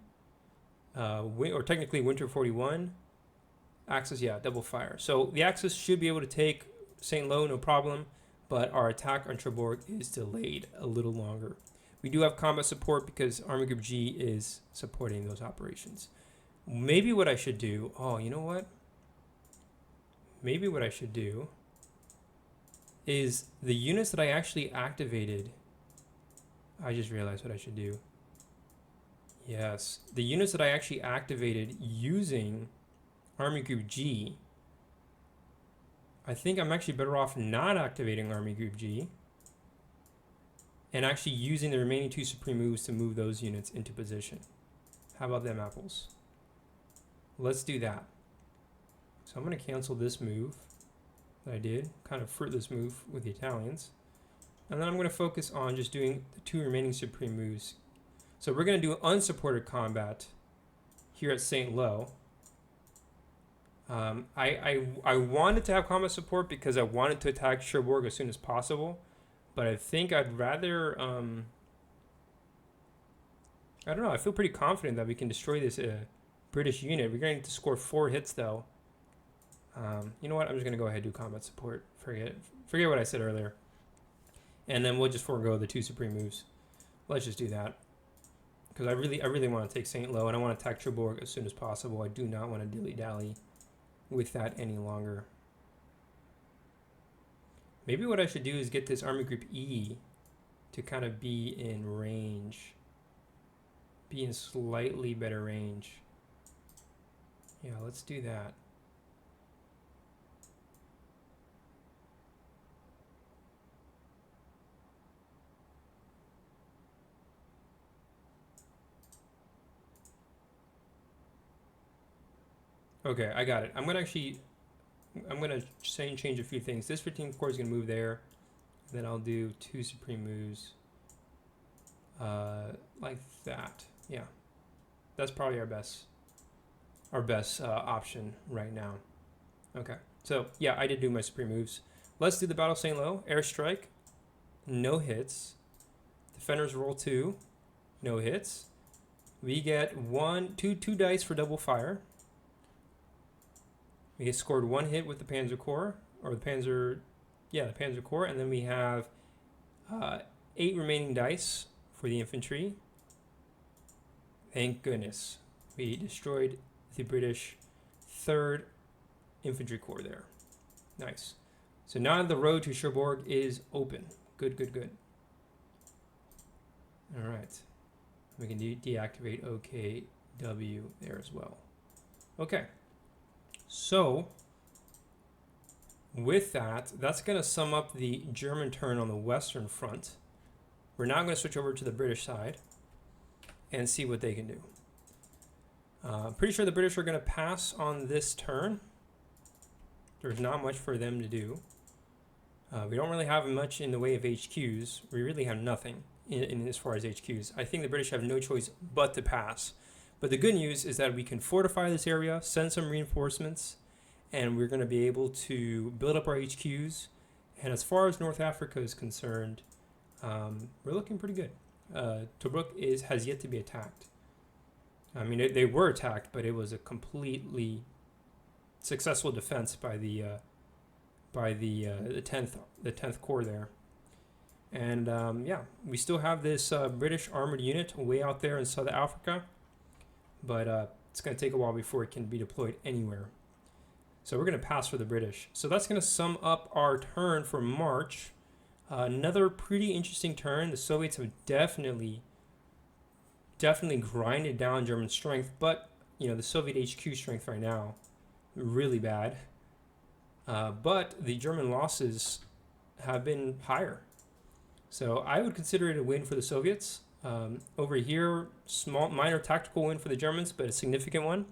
or technically Winter 41. Axis, yeah, double fire. So the Axis should be able to take St. Lo, no problem, but our attack on Cherbourg is delayed a little longer. We do have combat support because Army Group G is supporting those operations. Maybe what I should do, you know what? Maybe what I should do is the units that I actually activated. I just realized what I should do. Yes, the units that I actually activated using Army Group G, I think I'm actually better off not activating Army Group G and actually using the remaining 2 supreme moves to move those units into position. How about them apples? Let's do that. So I'm going to cancel this move. that I did. Kind of fruitless move with the Italians. And then I'm going to focus on just doing the 2 remaining supreme moves. So we're going to do unsupported combat here at St. Lo. I wanted to have combat support because I wanted to attack Cherbourg as soon as possible. But I think I'd rather... I don't know. I feel pretty confident that we can destroy this British unit. We're going to score 4 hits, though. You know what? I'm just going to go ahead and do combat support. Forget what I said earlier. And then we'll just forego the 2 supreme moves. Let's just do that. Because I really want to take St. Lo, and I want to attack Cherbourg as soon as possible. I do not want to dilly-dally with that any longer. Maybe what I should do is get this Army Group E to kind of be in range. Be in slightly better range. Yeah, let's do that. Okay, I got it. I'm gonna change a few things. This 15th Corps is gonna move there. Then I'll do 2 supreme moves, like that. Yeah, that's probably our best option right now. Okay, so yeah, I did do my supreme moves. Let's do the Battle of St. Lo. Airstrike, no hits. Defenders roll 2, no hits. We get 2 dice for double fire. We get scored 1 hit with the Panzer Corps, or the Panzer Corps, and then we have 8 remaining dice for the infantry. Thank goodness. We destroyed the British 3rd Infantry Corps there. Nice. So now the road to Cherbourg is open. Good, good, good. All right. We can deactivate OKW there as well. Okay. So, with that, that's going to sum up the German turn on the Western Front. We're now going to switch over to the British side and see what they can do. Pretty sure the British are going to pass on this turn. There's not much for them to do. We don't really have much in the way of HQs. We really have nothing in as far as HQs. I think the British have no choice but to pass. But the good news is that we can fortify this area, send some reinforcements, and we're going to be able to build up our HQs. And as far as North Africa is concerned, we're looking pretty good. Tobruk has yet to be attacked. I mean, they were attacked, but it was a completely successful defense by the 10th Corps there. And yeah, we still have this British armored unit way out there in South Africa. But it's going to take a while before it can be deployed anywhere. So we're going to pass for the British. So that's going to sum up our turn for March. Another pretty interesting turn. The Soviets have definitely grinded down German strength, but you know, the Soviet HQ strength right now, really bad. But the German losses have been higher. So I would consider it a win for the Soviets. Over here, minor tactical win for the Germans, but a significant one.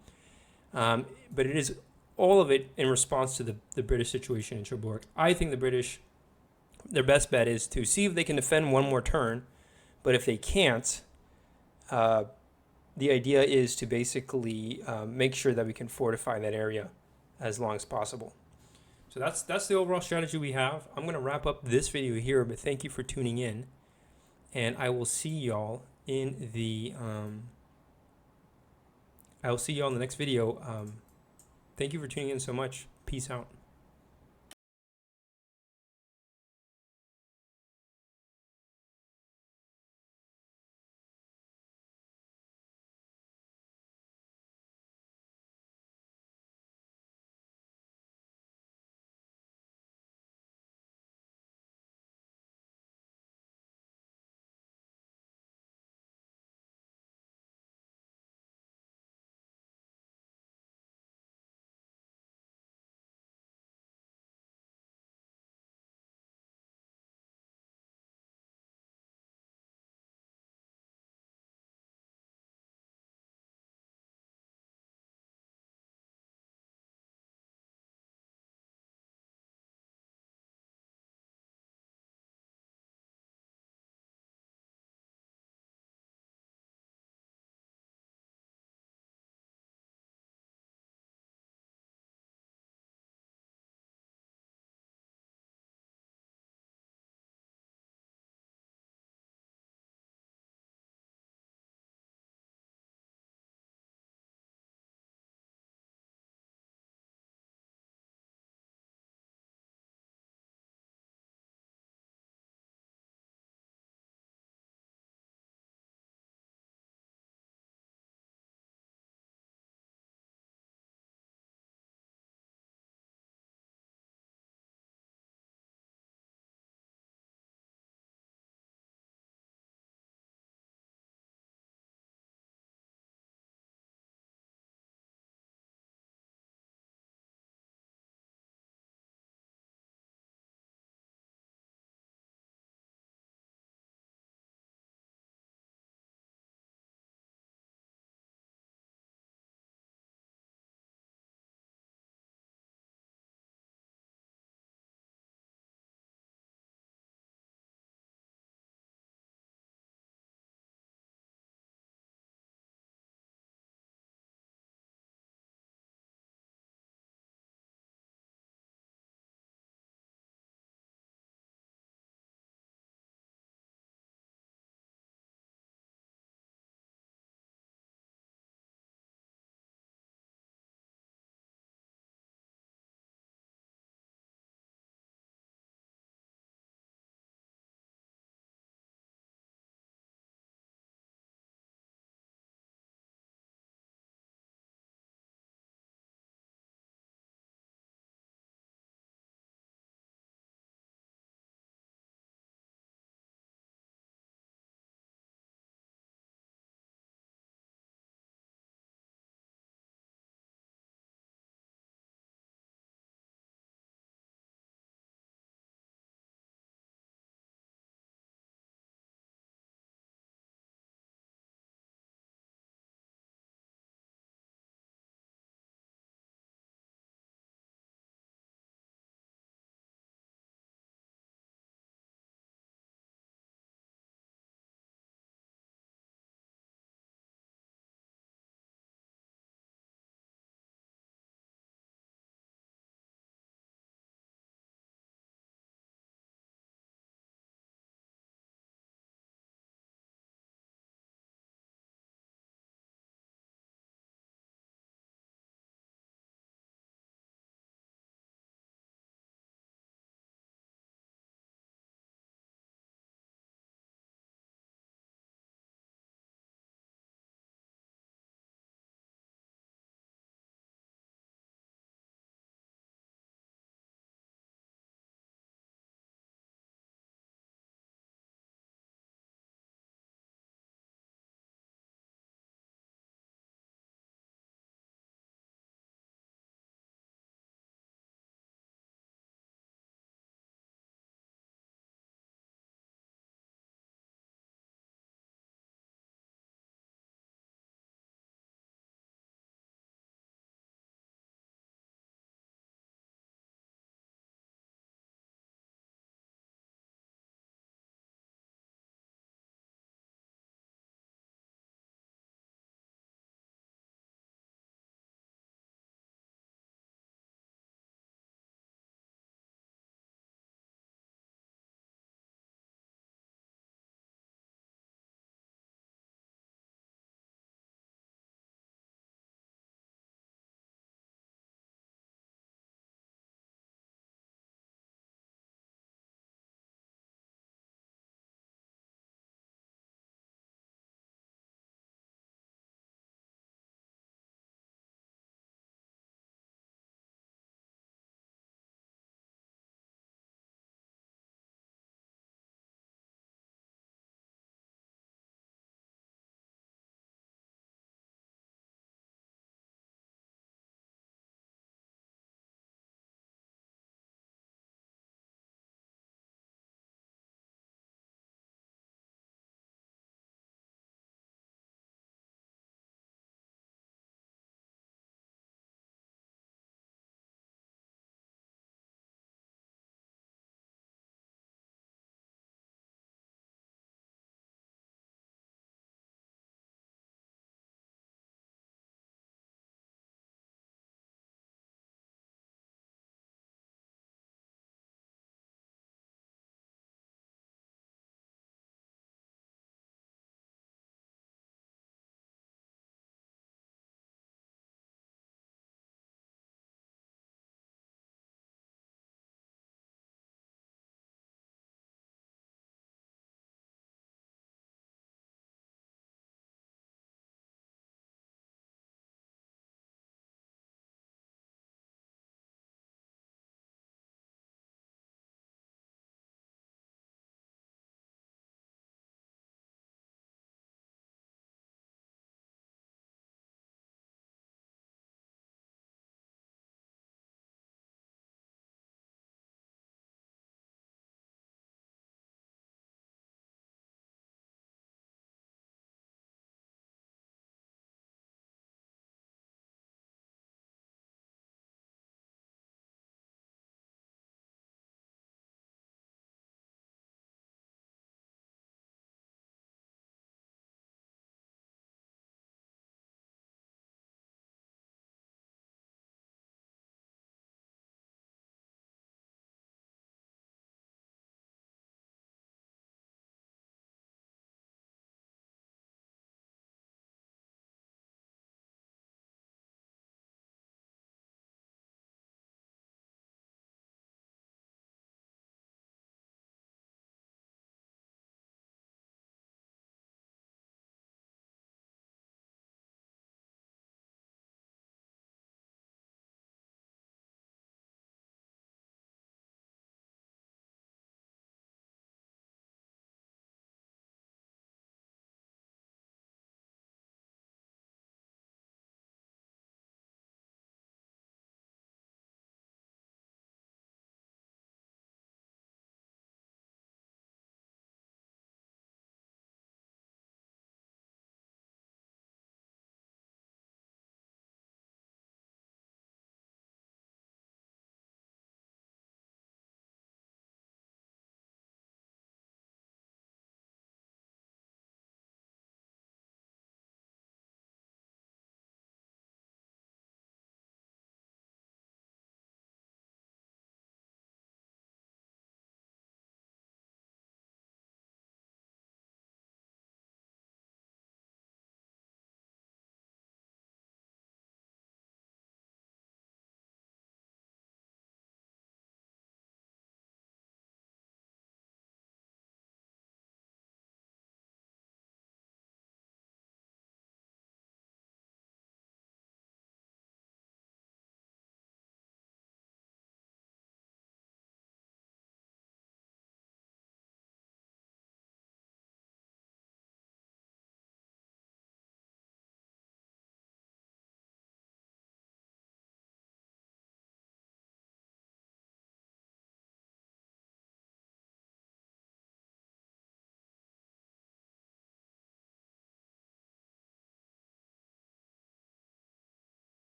But it is all of it in response to the British situation in Cherbourg. I think the British, their best bet is to see if they can defend one more turn. But if they can't, the idea is to basically make sure that we can fortify that area as long as possible. So that's the overall strategy we have. I'm going to wrap up this video here, but thank you for tuning in. And I will see y'all in the next video. Thank you for tuning in so much. Peace out.